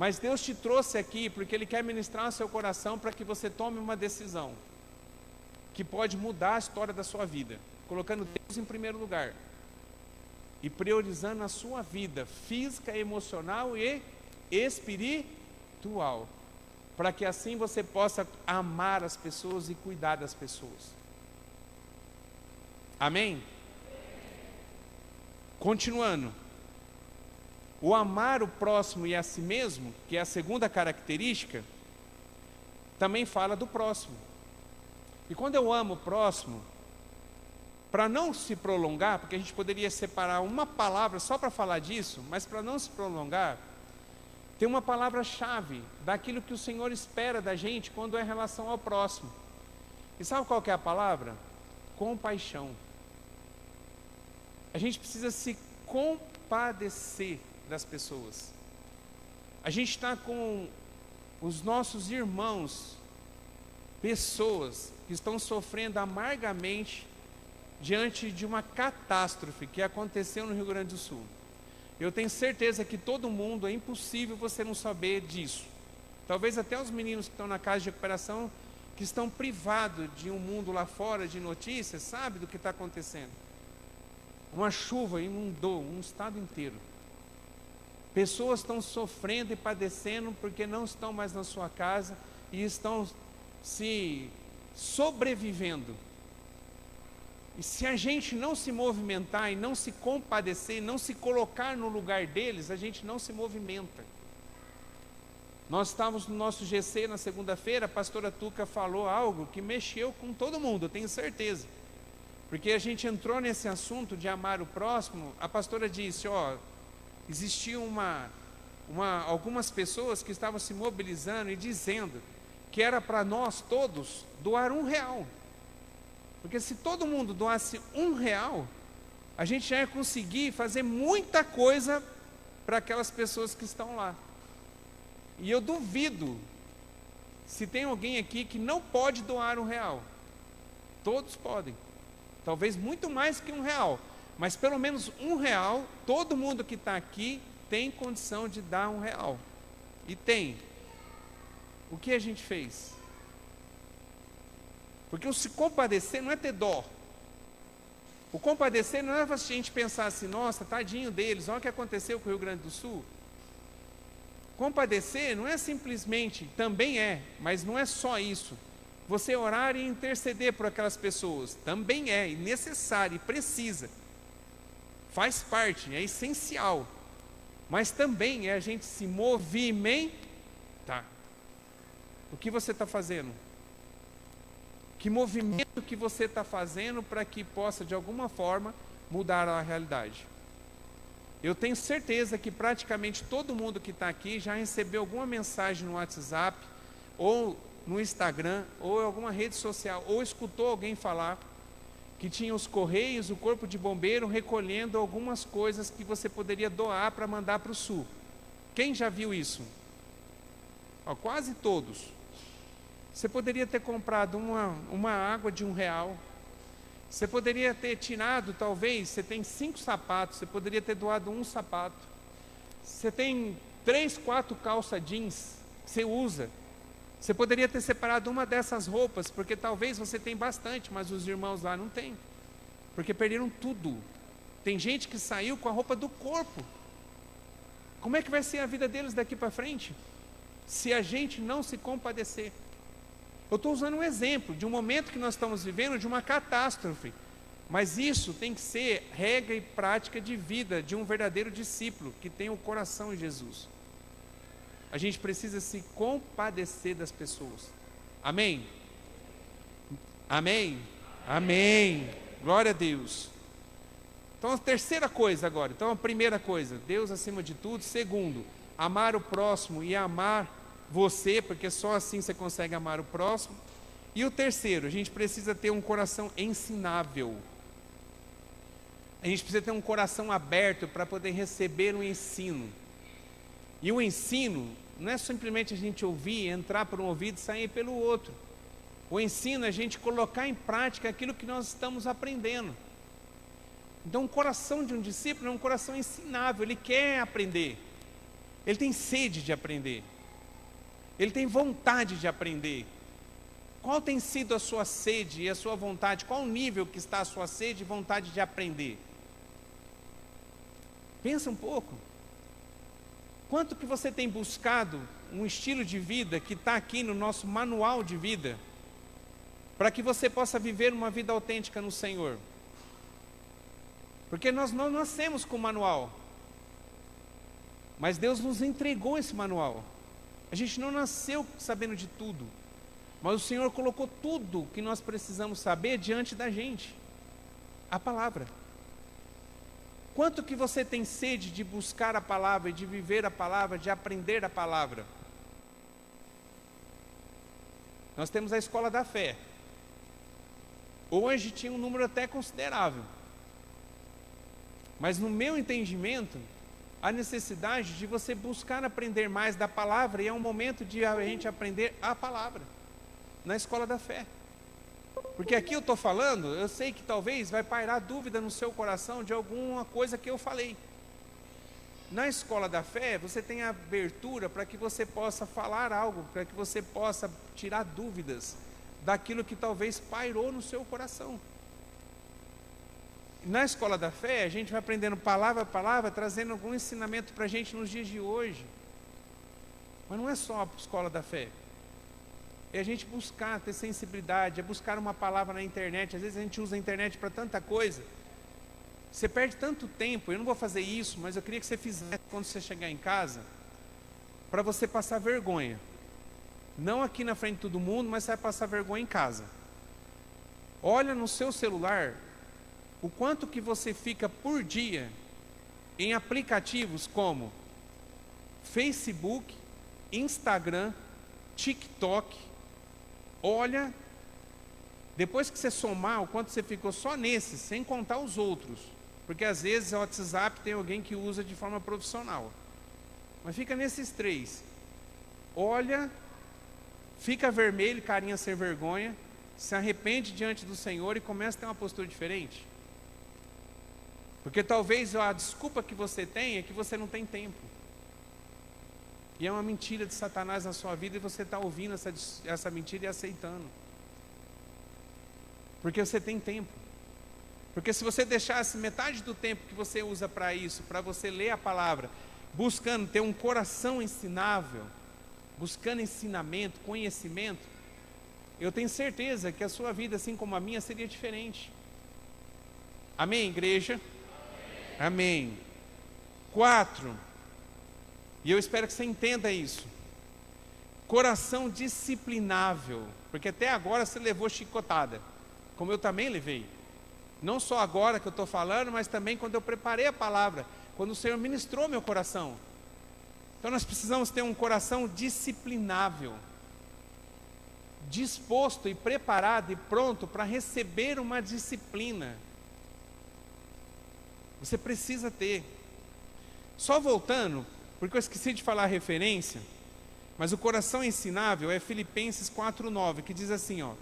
Mas Deus te trouxe aqui porque Ele quer ministrar no seu coração para que você tome uma decisão que pode mudar a história da sua vida, colocando Deus em primeiro lugar e priorizando a sua vida física, emocional e espiritual, para que assim você possa amar as pessoas e cuidar das pessoas. Amém? Continuando, o amar o próximo e a si mesmo, que é a segunda característica, também fala do próximo. E quando eu amo o próximo, para não se prolongar, porque a gente poderia separar uma palavra só para falar disso, mas para não se prolongar, tem uma palavra-chave daquilo que o Senhor espera da gente quando é em relação ao próximo. E sabe qual que é a palavra? Compaixão. A gente precisa se compadecer das pessoas. A gente está com os nossos irmãos, pessoas que estão sofrendo amargamente diante de uma catástrofe que aconteceu no Rio Grande do Sul. Eu tenho certeza que todo mundo, é impossível você não saber disso. Talvez até os meninos que estão na casa de recuperação, que estão privados de um mundo lá fora de notícias, sabe do que está acontecendo. Uma chuva inundou um estado inteiro. Pessoas estão sofrendo e padecendo porque não estão mais na sua casa e estão se sobrevivendo. E se a gente não se movimentar e não se compadecer, não se colocar no lugar deles, a gente não se movimenta. Nós estávamos no nosso GC na segunda-feira, a pastora Tuca falou algo que mexeu com todo mundo, eu tenho certeza. Porque a gente entrou nesse assunto de amar o próximo, a pastora disse, existiam algumas pessoas que estavam se mobilizando e dizendo que era para nós todos doar R$1. Porque se todo mundo doasse R$1, a gente já ia conseguir fazer muita coisa para aquelas pessoas que estão lá. E eu duvido se tem alguém aqui que não pode doar R$1. Todos podem. Talvez muito mais que R$1. Mas pelo menos R$1, todo mundo que está aqui tem condição de dar R$1. E tem. O que a gente fez? Porque o se compadecer não é ter dó. O compadecer não é a gente pensar assim, nossa, tadinho deles, olha o que aconteceu com o Rio Grande do Sul. Compadecer não é simplesmente, também é, mas não é só isso. Você orar e interceder por aquelas pessoas, também é necessário e precisa. Faz parte, é essencial. Mas também é a gente se movimentar. O que você está fazendo? Que movimento que você está fazendo para que possa, de alguma forma, mudar a realidade? Eu tenho certeza que praticamente todo mundo que está aqui já recebeu alguma mensagem no WhatsApp, ou no Instagram, ou em alguma rede social, ou escutou alguém falar que tinha os Correios, o Corpo de Bombeiro, recolhendo algumas coisas que você poderia doar para mandar para o Sul. Quem já viu isso? Quase todos. Você poderia ter comprado uma água de R$1. Você poderia ter tirado, talvez, você tem 5 sapatos, você poderia ter doado 1 sapato. Você tem 3, 4 calça jeans que você usa. Você poderia ter separado uma dessas roupas, porque talvez você tenha bastante, mas os irmãos lá não têm. Porque perderam tudo. Tem gente que saiu com a roupa do corpo. Como é que vai ser a vida deles daqui para frente? Se a gente não se compadecer. Eu estou usando um exemplo de um momento que nós estamos vivendo, de uma catástrofe. Mas isso tem que ser regra e prática de vida de um verdadeiro discípulo que tem o coração em Jesus. A gente precisa se compadecer das pessoas. Amém? Amém? Amém. Glória a Deus. Então a terceira coisa agora. Então a primeira coisa, Deus acima de tudo. Segundo, amar o próximo e amar você, porque só assim você consegue amar o próximo. E o terceiro, a gente precisa ter um coração ensinável. A gente precisa ter um coração aberto para poder receber um ensino. E o ensino não é simplesmente a gente ouvir, entrar por um ouvido e sair pelo outro. O ensino é a gente colocar em prática aquilo que nós estamos aprendendo. Então o coração de um discípulo é um coração ensinável, ele quer aprender. Ele tem sede de aprender. Ele tem vontade de aprender. Qual tem sido a sua sede e a sua vontade? Qual o nível que está a sua sede e vontade de aprender? Pensa um pouco. Quanto que você tem buscado um estilo de vida que está aqui no nosso manual de vida, para que você possa viver uma vida autêntica no Senhor? Porque nós não nascemos com manual, mas Deus nos entregou esse manual. A gente não nasceu sabendo de tudo, mas o Senhor colocou tudo que nós precisamos saber diante da gente. A palavra. Quanto que você tem sede de buscar a palavra, de viver a palavra, de aprender a palavra? Nós temos a escola da fé. Hoje tinha um número até considerável. Mas no meu entendimento, a necessidade de você buscar aprender mais da palavra, e é um momento de a gente aprender a palavra, na escola da fé. Porque aqui eu estou falando, eu sei que talvez vai pairar dúvida no seu coração de alguma coisa que eu falei. Na escola da fé, você tem a abertura para que você possa falar algo, para que você possa tirar dúvidas daquilo que talvez pairou no seu coração. Na escola da fé, a gente vai aprendendo palavra a palavra, trazendo algum ensinamento para a gente nos dias de hoje. Mas não é só a escola da fé. É a gente buscar, ter sensibilidade, é buscar uma palavra na internet. Às vezes a gente usa a internet para tanta coisa. Você perde tanto tempo. Eu não vou fazer isso, mas eu queria que você fizesse quando você chegar em casa, para você passar vergonha. Não aqui na frente de todo mundo, mas você vai passar vergonha em casa. Olha no seu celular o quanto que você fica por dia em aplicativos como Facebook, Instagram, TikTok. Olha, depois que você somar o quanto você ficou só nesses, sem contar os outros, porque às vezes o WhatsApp tem alguém que usa de forma profissional, mas fica nesses 3. Olha, fica vermelho, carinha sem vergonha, se arrepende diante do Senhor e começa a ter uma postura diferente. Porque talvez a desculpa que você tem é que você não tem tempo. E é uma mentira de Satanás na sua vida, e você está ouvindo essa mentira e aceitando. Porque você tem tempo. Porque se você deixasse metade do tempo que você usa para isso, para você ler a palavra, buscando ter um coração ensinável, buscando ensinamento, conhecimento, eu tenho certeza que a sua vida, assim como a minha, seria diferente. Amém, igreja? Amém. 4, e eu espero que você entenda isso. Coração disciplinável, porque até agora você levou chicotada, como eu também levei. Não só agora que eu estou falando, mas também quando eu preparei a palavra, quando o Senhor ministrou meu coração. Então nós precisamos ter um coração disciplinável, disposto e preparado e pronto para receber uma disciplina. Você precisa ter. Só voltando, porque eu esqueci de falar a referência, mas o coração ensinável é Filipenses 4:9, que diz assim, ó: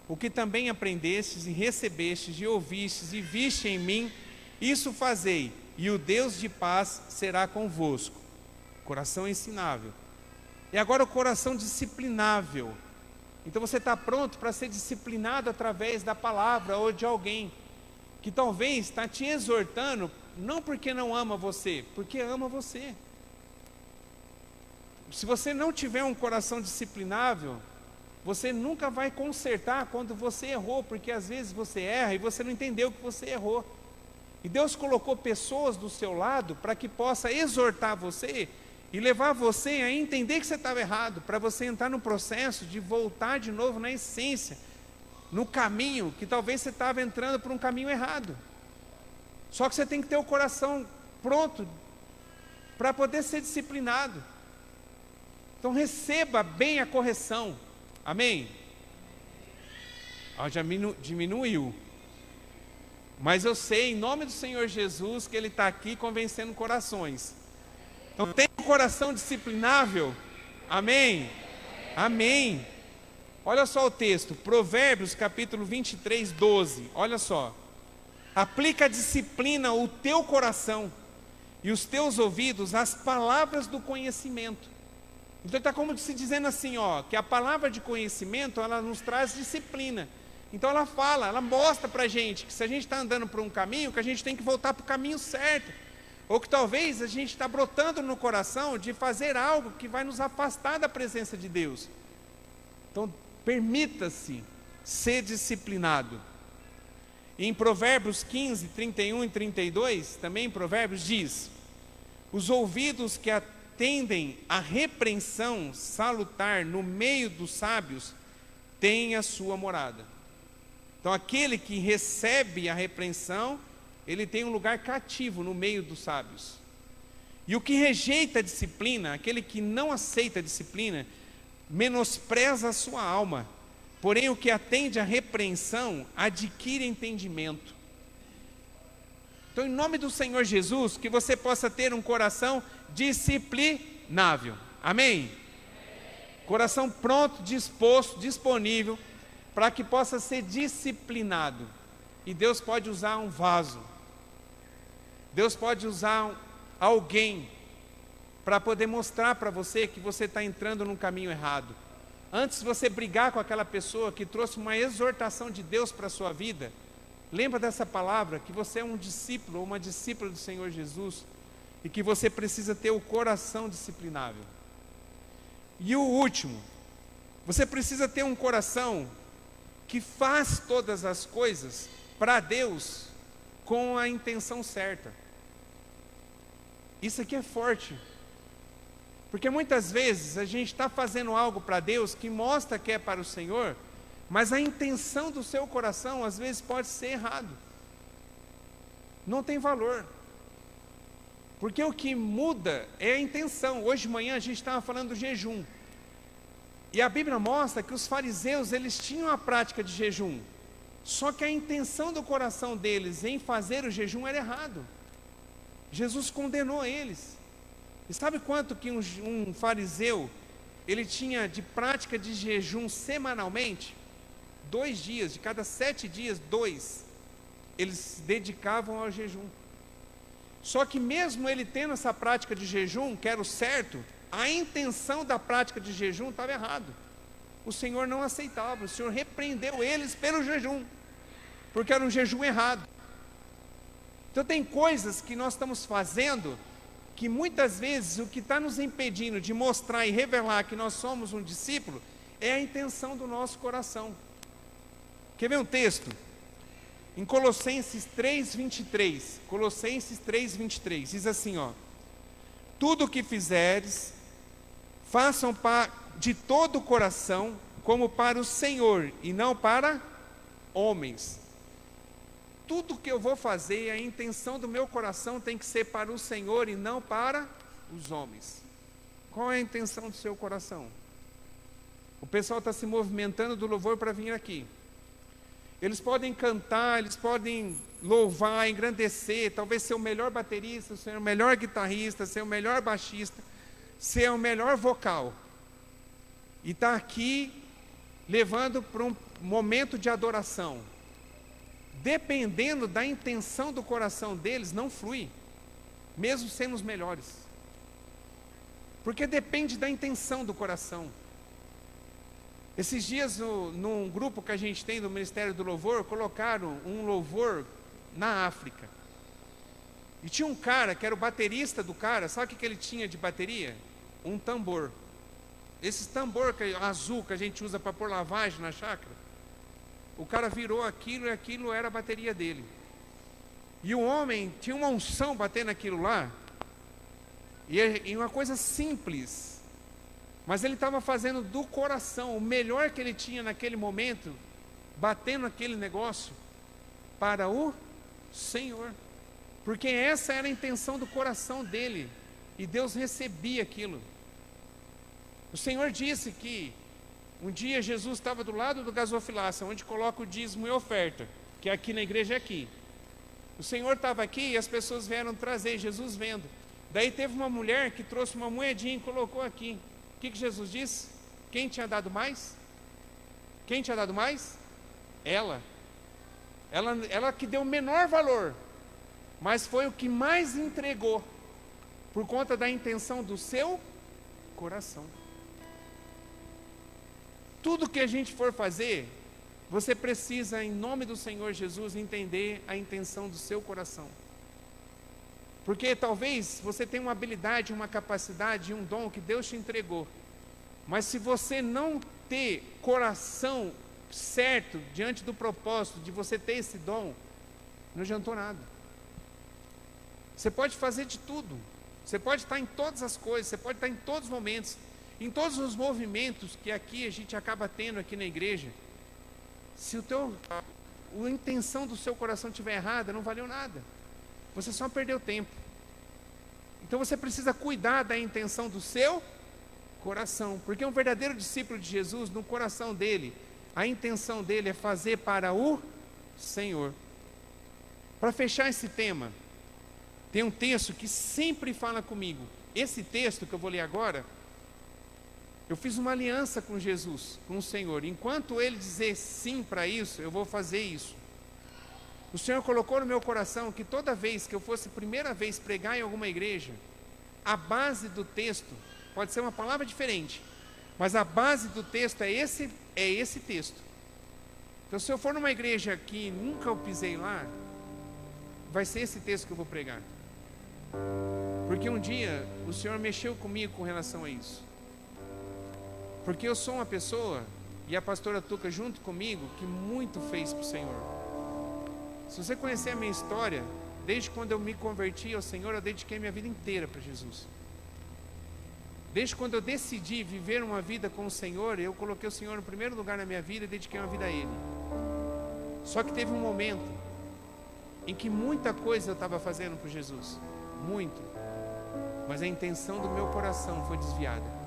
o que também aprendestes e recebestes e ouvistes e viste em mim, isso fazei, e o Deus de paz será convosco. Coração ensinável. E agora o coração disciplinável. Então você está pronto para ser disciplinado através da palavra ou de alguém que talvez está te exortando, não porque não ama você, porque ama você. Se você não tiver um coração disciplinável, você nunca vai consertar quando você errou, porque às vezes você erra e você não entendeu que você errou. E Deus colocou pessoas do seu lado para que possa exortar você e levar você a entender que você estava errado, para você entrar no processo de voltar de novo na essência, no caminho que talvez você estava entrando por um caminho errado. Só que você tem que ter o coração pronto para poder ser disciplinado. Então receba bem a correção. Amém? Já diminuiu. Mas eu sei, em nome do Senhor Jesus, que Ele está aqui convencendo corações. Então tem um coração disciplinável. Amém? Amém. Olha só o texto, Provérbios capítulo 23:12. Olha só. Aplica a disciplina ao teu coração, e os teus ouvidos as palavras do conhecimento. Então está como se dizendo assim, que a palavra de conhecimento, ela nos traz disciplina. Então ela fala, ela mostra para a gente que se a gente está andando por um caminho, que a gente tem que voltar para o caminho certo. Ou que talvez a gente está brotando no coração de fazer algo que vai nos afastar da presença de Deus. Então permita-se ser disciplinado. Em Provérbios 15, 31 e 32, também em Provérbios diz: os ouvidos que atendem à repreensão salutar no meio dos sábios têm a sua morada. Então aquele que recebe a repreensão, ele tem um lugar cativo no meio dos sábios. E o que rejeita a disciplina, aquele que não aceita a disciplina, menospreza a sua alma. Porém, o que atende à repreensão adquire entendimento. Então, em nome do Senhor Jesus, que você possa ter um coração disciplinável. Amém? Coração pronto, disposto, disponível, para que possa ser disciplinado. E Deus pode usar um vaso. Deus pode usar alguém para poder mostrar para você que você está entrando num caminho errado. Antes de você brigar com aquela pessoa que trouxe uma exortação de Deus para a sua vida, lembra dessa palavra, que você é um discípulo ou uma discípula do Senhor Jesus, e que você precisa ter o coração disciplinável. E o último, você precisa ter um coração que faz todas as coisas para Deus com a intenção certa. Isso aqui é forte. Porque muitas vezes a gente está fazendo algo para Deus que mostra que é para o Senhor, mas a intenção do seu coração às vezes pode ser errado. Não tem valor. Porque o que muda é a intenção. Hoje de manhã a gente estava falando do jejum. E a Bíblia mostra que os fariseus, eles tinham a prática de jejum. Só que a intenção do coração deles em fazer o jejum era errado. Jesus condenou eles. E sabe quanto que um fariseu, ele tinha de prática de jejum semanalmente? 2 dias, de cada 7 dias, 2, eles se dedicavam ao jejum. Só que mesmo ele tendo essa prática de jejum, que era o certo, a intenção da prática de jejum estava errado. O Senhor não aceitava, o Senhor repreendeu eles pelo jejum, porque era um jejum errado. Então tem coisas que nós estamos fazendo, que muitas vezes o que está nos impedindo de mostrar e revelar que nós somos um discípulo, é a intenção do nosso coração. Quer ver um texto? Em Colossenses 3:23, Colossenses 3:23, diz assim, tudo o que fizeres, façam de todo o coração, como para o Senhor, e não para homens. Tudo que eu vou fazer, a intenção do meu coração tem que ser para o Senhor e não para os homens. Qual é a intenção do seu coração? O pessoal está se movimentando do louvor para vir aqui. Eles podem cantar, eles podem louvar, engrandecer, talvez ser o melhor baterista, ser o melhor guitarrista, ser o melhor baixista, ser o melhor vocal. E está aqui levando para um momento de adoração. Dependendo da intenção do coração deles, não flui, mesmo sendo os melhores. Porque depende da intenção do coração. Esses dias, num grupo que a gente tem do Ministério do Louvor, colocaram um louvor na África. E tinha um cara que era o baterista do cara, sabe o que ele tinha de bateria? Um tambor. Esse tambor azul que a gente usa para pôr lavagem na chácara. O cara virou aquilo e aquilo era a bateria dele. E o homem tinha uma unção batendo aquilo lá. E uma coisa simples. Mas ele estava fazendo do coração o melhor que ele tinha naquele momento, batendo aquele negócio para o Senhor. Porque essa era a intenção do coração dele. E Deus recebia aquilo. O Senhor disse que um dia Jesus estava do lado do gasofilácio, onde coloca o dízimo e oferta, que aqui na igreja é aqui. O Senhor estava aqui e as pessoas vieram trazer, Jesus vendo. Daí teve uma mulher que trouxe uma moedinha e colocou aqui. O que Jesus disse? Quem tinha dado mais? Quem tinha dado mais? Ela. Ela que deu o menor valor, mas foi o que mais entregou. por conta da intenção do seu coração. Tudo que a gente for fazer, você precisa, em nome do Senhor Jesus, entender a intenção do seu coração. Porque talvez você tenha uma habilidade, uma capacidade, um dom que Deus te entregou. Mas se você não ter coração certo diante do propósito de você ter esse dom, não adiantou nada. Você pode fazer de tudo. Você pode estar em todas as coisas, você pode estar em todos os momentos, em todos os movimentos que aqui a gente acaba tendo aqui na igreja. Se a intenção do seu coração estiver errada, não valeu nada. Você só perdeu tempo. Então você precisa cuidar da intenção do seu coração, porque um verdadeiro discípulo de Jesus, no coração dele, a intenção dele é fazer para o Senhor. Para fechar esse tema, tem um texto que sempre fala comigo. Esse texto que eu vou ler agora, eu fiz uma aliança com Jesus, com o Senhor. Enquanto Ele dizer sim para isso, eu vou fazer isso. O Senhor colocou no meu coração que toda vez que eu fosse primeira vez pregar em alguma igreja, a base do texto, pode ser uma palavra diferente, mas a base do texto é esse texto. Então, se eu for numa igreja que nunca eu pisei lá, vai ser esse texto que eu vou pregar. Porque um dia o Senhor mexeu comigo com relação a isso. Porque eu sou uma pessoa, e a pastora Tuca junto comigo, que muito fez para o Senhor. Se você conhecer a minha história, desde quando eu me converti ao Senhor, eu dediquei minha vida inteira para Jesus. Desde quando eu decidi viver uma vida com o Senhor, eu coloquei o Senhor no primeiro lugar na minha vida e dediquei uma vida a Ele. Só que teve um momento em que muita coisa eu estava fazendo por Jesus, muito, mas a intenção do meu coração foi desviada.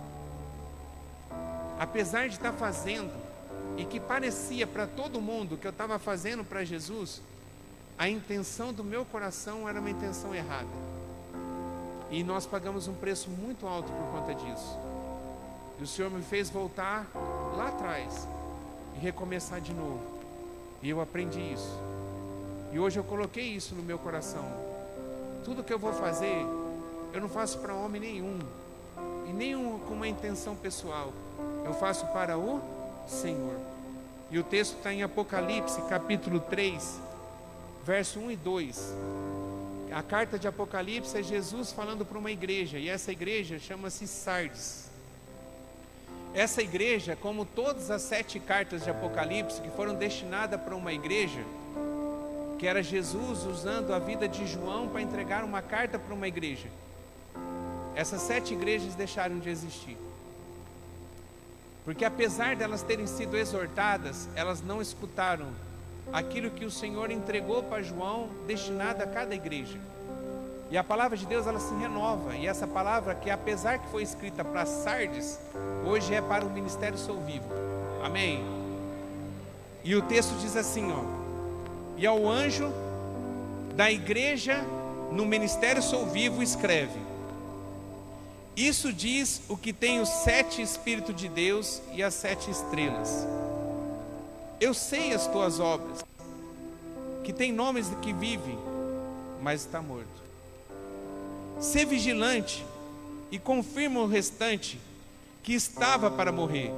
Apesar de estar fazendo, e que parecia para todo mundo que eu estava fazendo para Jesus, a intenção do meu coração era uma intenção errada. E nós pagamos um preço muito alto por conta disso. E o Senhor me fez voltar lá atrás e recomeçar de novo. E eu aprendi isso. E hoje eu coloquei isso no meu coração. Tudo que eu vou fazer, eu não faço para homem nenhum, e nenhum com uma intenção pessoal. Eu faço para o Senhor. E o texto está em Apocalipse, capítulo 3, verso 1 e 2. A carta de Apocalipse é Jesus falando para uma igreja, e essa igreja chama-se Sardes. Essa igreja, como todas as 7 cartas de Apocalipse, que foram destinadas para uma igreja, que era Jesus usando a vida de João para entregar uma carta para uma igreja. Essas 7 igrejas deixaram de existir. Porque apesar de elas terem sido exortadas, elas não escutaram aquilo que o Senhor entregou para João, destinado a cada igreja. E a palavra de Deus, ela se renova. E essa palavra, que apesar que foi escrita para Sardes, hoje é para o Ministério Sou Vivo. Amém? E o texto diz assim, ó: e ao anjo da igreja no Ministério Sou Vivo escreve: isso diz o que tem os 7 Espíritos de Deus e as 7 estrelas. Eu sei as tuas obras, que tem nomes de que vive, mas está morto. Sê vigilante e confirma o restante, que estava para morrer,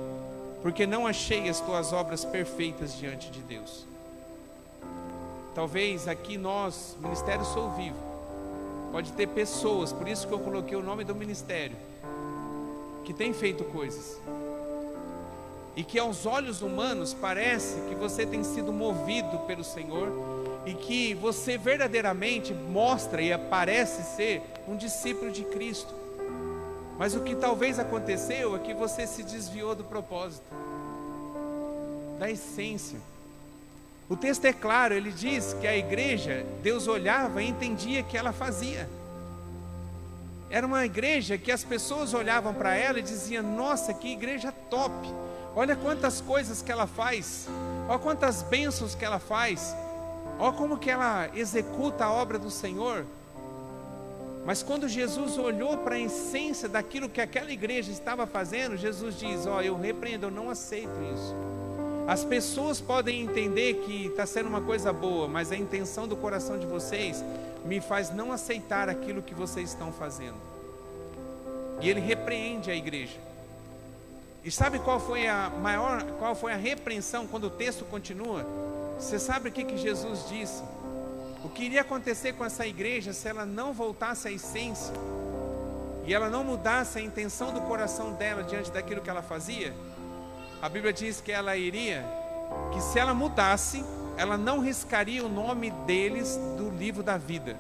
porque não achei as tuas obras perfeitas diante de Deus. Talvez aqui nós, Ministério Sou Vivo, pode ter pessoas, por isso que eu coloquei o nome do ministério, que tem feito coisas, e que aos olhos humanos parece que você tem sido movido pelo Senhor, e que você verdadeiramente mostra e parece ser um discípulo de Cristo. Mas o que talvez aconteceu é que você se desviou do propósito, da essência. O texto é claro, ele diz que a igreja, Deus olhava e entendia que ela fazia. Era uma igreja que as pessoas olhavam para ela e diziam: nossa, que igreja top, olha quantas coisas que ela faz, olha quantas bênçãos que ela faz, olha como que ela executa a obra do Senhor. Mas quando Jesus olhou para a essência daquilo que aquela igreja estava fazendo, Jesus diz: ó, eu repreendo, eu não aceito isso. As pessoas podem entender que está sendo uma coisa boa, mas a intenção do coração de vocês me faz não aceitar aquilo que vocês estão fazendo. e ele repreende a igreja. E sabe qual foi a repreensão quando o texto continua? Você sabe o que Jesus disse? O que iria acontecer com essa igreja se ela não voltasse à essência e ela não mudasse a intenção do coração dela diante daquilo que ela fazia? A Bíblia diz que que se ela mudasse, ela não riscaria o nome deles do livro da vida.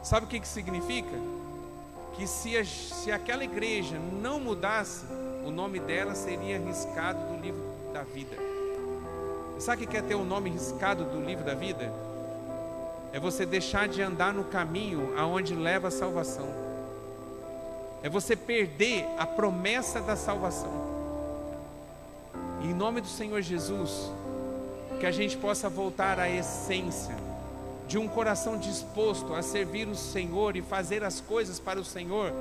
Sabe o que significa? Que se aquela igreja não mudasse, o nome dela seria riscado do livro da vida. Sabe o que é ter o nome riscado do livro da vida? É você deixar de andar no caminho aonde leva a salvação. É você perder a promessa da salvação. E em nome do Senhor Jesus, que a gente possa voltar à essência de um coração disposto a servir o Senhor e fazer as coisas para o Senhor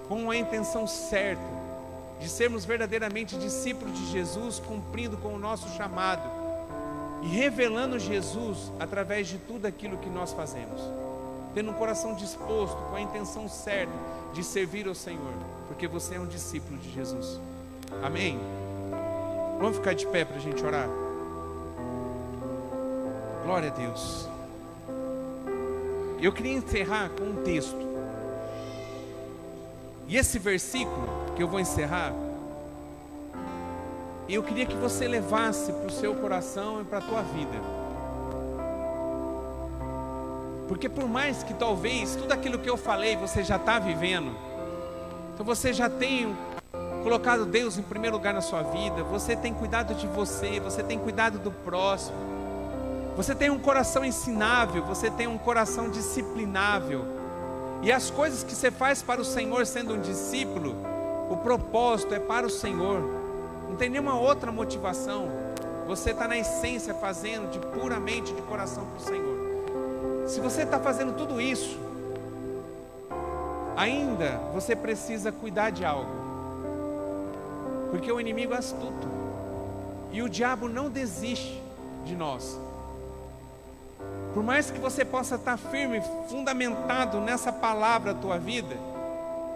com a intenção certa de sermos verdadeiramente discípulos de Jesus, cumprindo com o nosso chamado e revelando Jesus através de tudo aquilo que nós fazemos, tendo um coração disposto, com a intenção certa de servir ao Senhor, porque você é um discípulo de Jesus. Amém? Vamos ficar de pé para a gente orar? Glória a Deus. Eu queria encerrar com um texto. E esse versículo que eu vou encerrar, eu queria que você levasse para o seu coração e para a tua vida. Porque por mais que talvez tudo aquilo que eu falei você já está vivendo, então você já tem colocado Deus em primeiro lugar na sua vida, você tem cuidado de você tem cuidado do próximo, você tem um coração ensinável, você tem um coração disciplinável, e as coisas que você faz para o Senhor sendo um discípulo, o propósito é para o Senhor, não tem nenhuma outra motivação. Você está na essência fazendo puramente de coração para o Senhor. Se você está fazendo tudo isso, ainda você precisa cuidar de algo, porque o inimigo é astuto e o diabo não desiste de nós. Por mais que você possa estar firme, fundamentado nessa palavra a tua vida,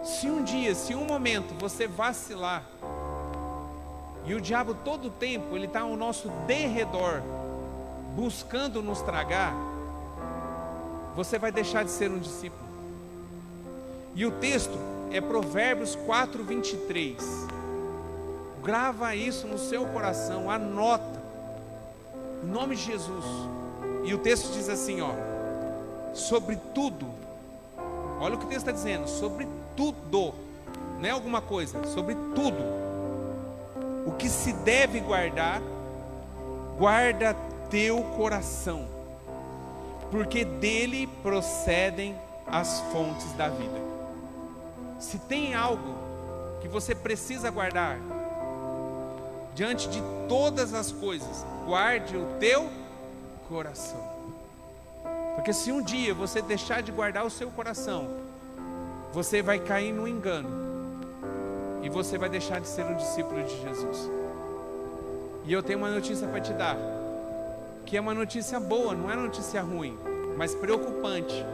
se um dia, se um momento você vacilar, e o diabo todo o tempo ele está ao nosso derredor, buscando nos tragar, você vai deixar de ser um discípulo. E o texto é Provérbios 4:23. Grava isso no seu coração, anota, em nome de Jesus. E o texto diz assim, sobre tudo, olha o que o texto está dizendo, sobre tudo, não é alguma coisa, sobre tudo, o que se deve guardar, guarda teu coração, porque dele procedem as fontes da vida. Se tem algo que você precisa guardar, diante de todas as coisas, guarde o teu coração. Porque se um dia você deixar de guardar o seu coração, você vai cair no engano e você vai deixar de ser um discípulo de Jesus. E eu tenho uma notícia para te dar, que é uma notícia boa, não é notícia ruim, mas preocupante.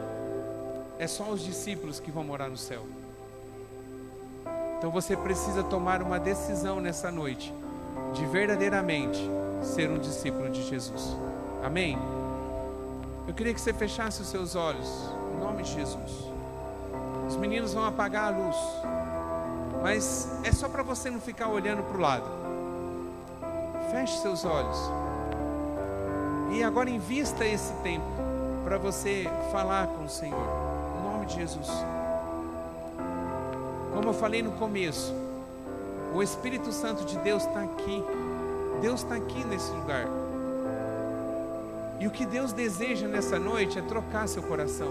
É só os discípulos que vão morar no céu. Então você precisa tomar uma decisão nessa noite de verdadeiramente ser um discípulo de Jesus. Amém? Eu queria que você fechasse os seus olhos, em nome de Jesus. Os meninos vão apagar a luz, mas é só para você não ficar olhando para o lado. Feche seus olhos. E agora invista esse tempo para você falar com o Senhor, em nome de Jesus. Como eu falei no começo, o Espírito Santo de Deus está aqui. Deus está aqui nesse lugar. E o que Deus deseja nessa noite é trocar seu coração.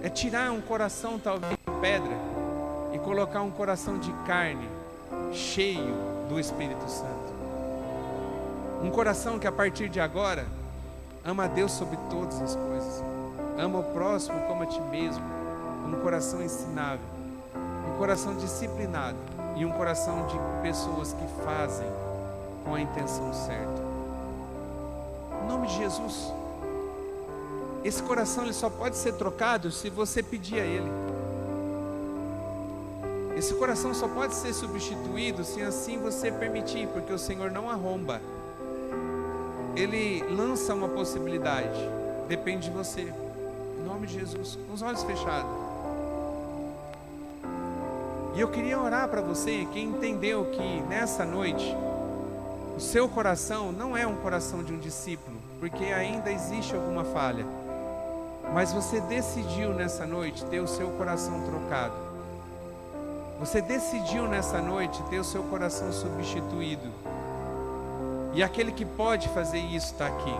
É tirar um coração talvez de pedra e colocar um coração de carne, cheio do Espírito Santo. Um coração que a partir de agora ama a Deus sobre todas as coisas, ama o próximo como a ti mesmo. Um coração ensinável, um coração disciplinado e um coração de pessoas que fazem com a intenção certa. Em nome de Jesus. Esse coração ele só pode ser trocado se você pedir a Ele. Esse coração só pode ser substituído se assim você permitir, porque o Senhor não arromba. Ele lança uma possibilidade, depende de você. Em nome de Jesus, com os olhos fechados. E eu queria orar para você que entendeu que nessa noite o seu coração não é um coração de um discípulo, porque ainda existe alguma falha. Mas você decidiu nessa noite ter o seu coração trocado. Você decidiu nessa noite ter o seu coração substituído. E aquele que pode fazer isso está aqui.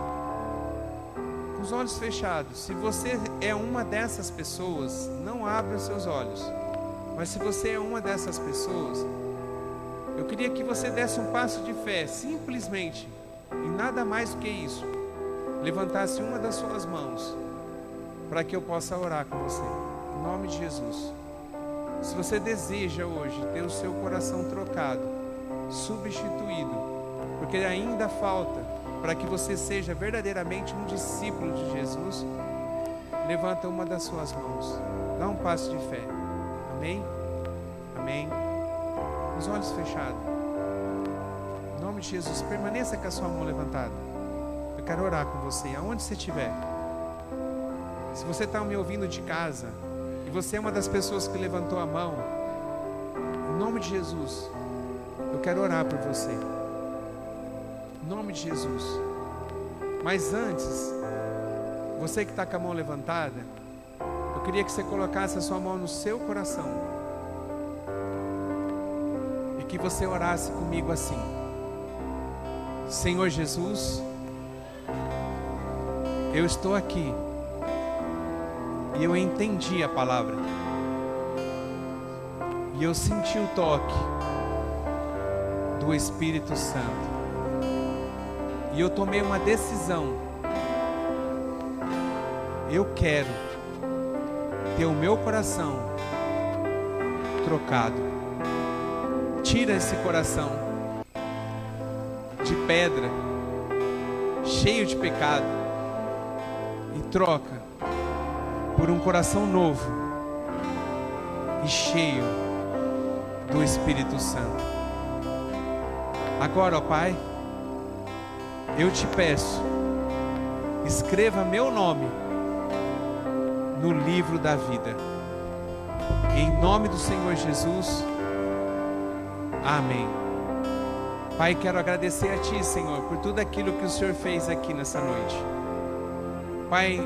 Com os olhos fechados. Se você é uma dessas pessoas, não abra os seus olhos. Mas se você é uma dessas pessoas, eu queria que você desse um passo de fé, simplesmente, e nada mais do que isso. Levantasse uma das suas mãos, para que eu possa orar com você. Em nome de Jesus. Se você deseja hoje ter o seu coração trocado, substituído, porque ainda falta para que você seja verdadeiramente um discípulo de Jesus, levanta uma das suas mãos, dá um passo de fé. Amém? Amém. Os olhos fechados. Em nome de Jesus, permaneça com a sua mão levantada. Eu quero orar com você, aonde você estiver. Se você está me ouvindo de casa, e você é uma das pessoas que levantou a mão, em nome de Jesus, eu quero orar por você. Em nome de Jesus. Mas antes, você que está com a mão levantada, eu queria que você colocasse a sua mão no seu coração e que você orasse comigo assim: Senhor Jesus, eu estou aqui e eu entendi a palavra e eu senti o toque do Espírito Santo e eu tomei uma decisão. Eu quero ter o meu coração trocado. Tira esse coração de pedra, cheio de pecado, e troca por um coração novo e cheio do Espírito Santo. Agora, ó Pai, eu te peço, escreva meu nome no livro da vida. Em nome do Senhor Jesus. Amém. Pai, quero agradecer a Ti, Senhor, por tudo aquilo que o Senhor fez aqui nessa noite. Pai,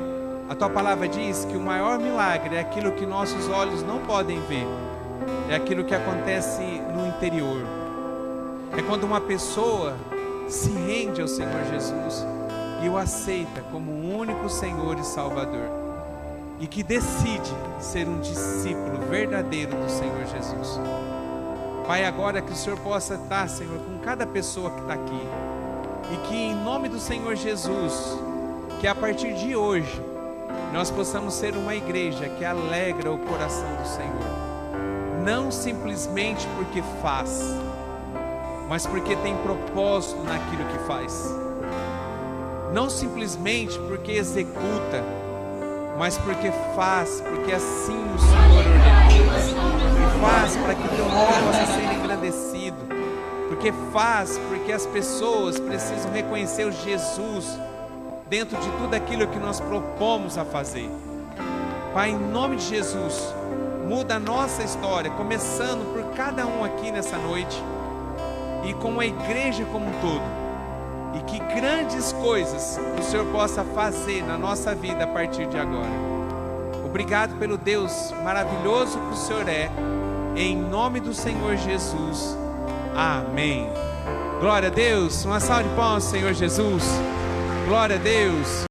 a Tua palavra diz que o maior milagre é aquilo que nossos olhos não podem ver. É aquilo que acontece no interior. É quando uma pessoa se rende ao Senhor Jesus e o aceita como o único Senhor e Salvador, e que decide ser um discípulo verdadeiro do Senhor Jesus. Pai, agora que o Senhor possa estar, Senhor, com cada pessoa que está aqui, e que em nome do Senhor Jesus, que a partir de hoje nós possamos ser uma igreja que alegra o coração do Senhor, não simplesmente porque faz, mas porque tem propósito naquilo que faz, não simplesmente porque executa, mas porque faz, porque assim o Senhor ordenou, e faz para que o teu nome possa ser engrandecido, porque faz, porque as pessoas precisam reconhecer o Jesus dentro de tudo aquilo que nós propomos a fazer. Pai, em nome de Jesus, muda a nossa história, começando por cada um aqui nessa noite, e com a igreja como um todo, e que grandes coisas o Senhor possa fazer na nossa vida a partir de agora. Obrigado pelo Deus maravilhoso que o Senhor é, em nome do Senhor Jesus. Amém. Glória a Deus. Uma salva de palmas, Senhor Jesus. Glória a Deus.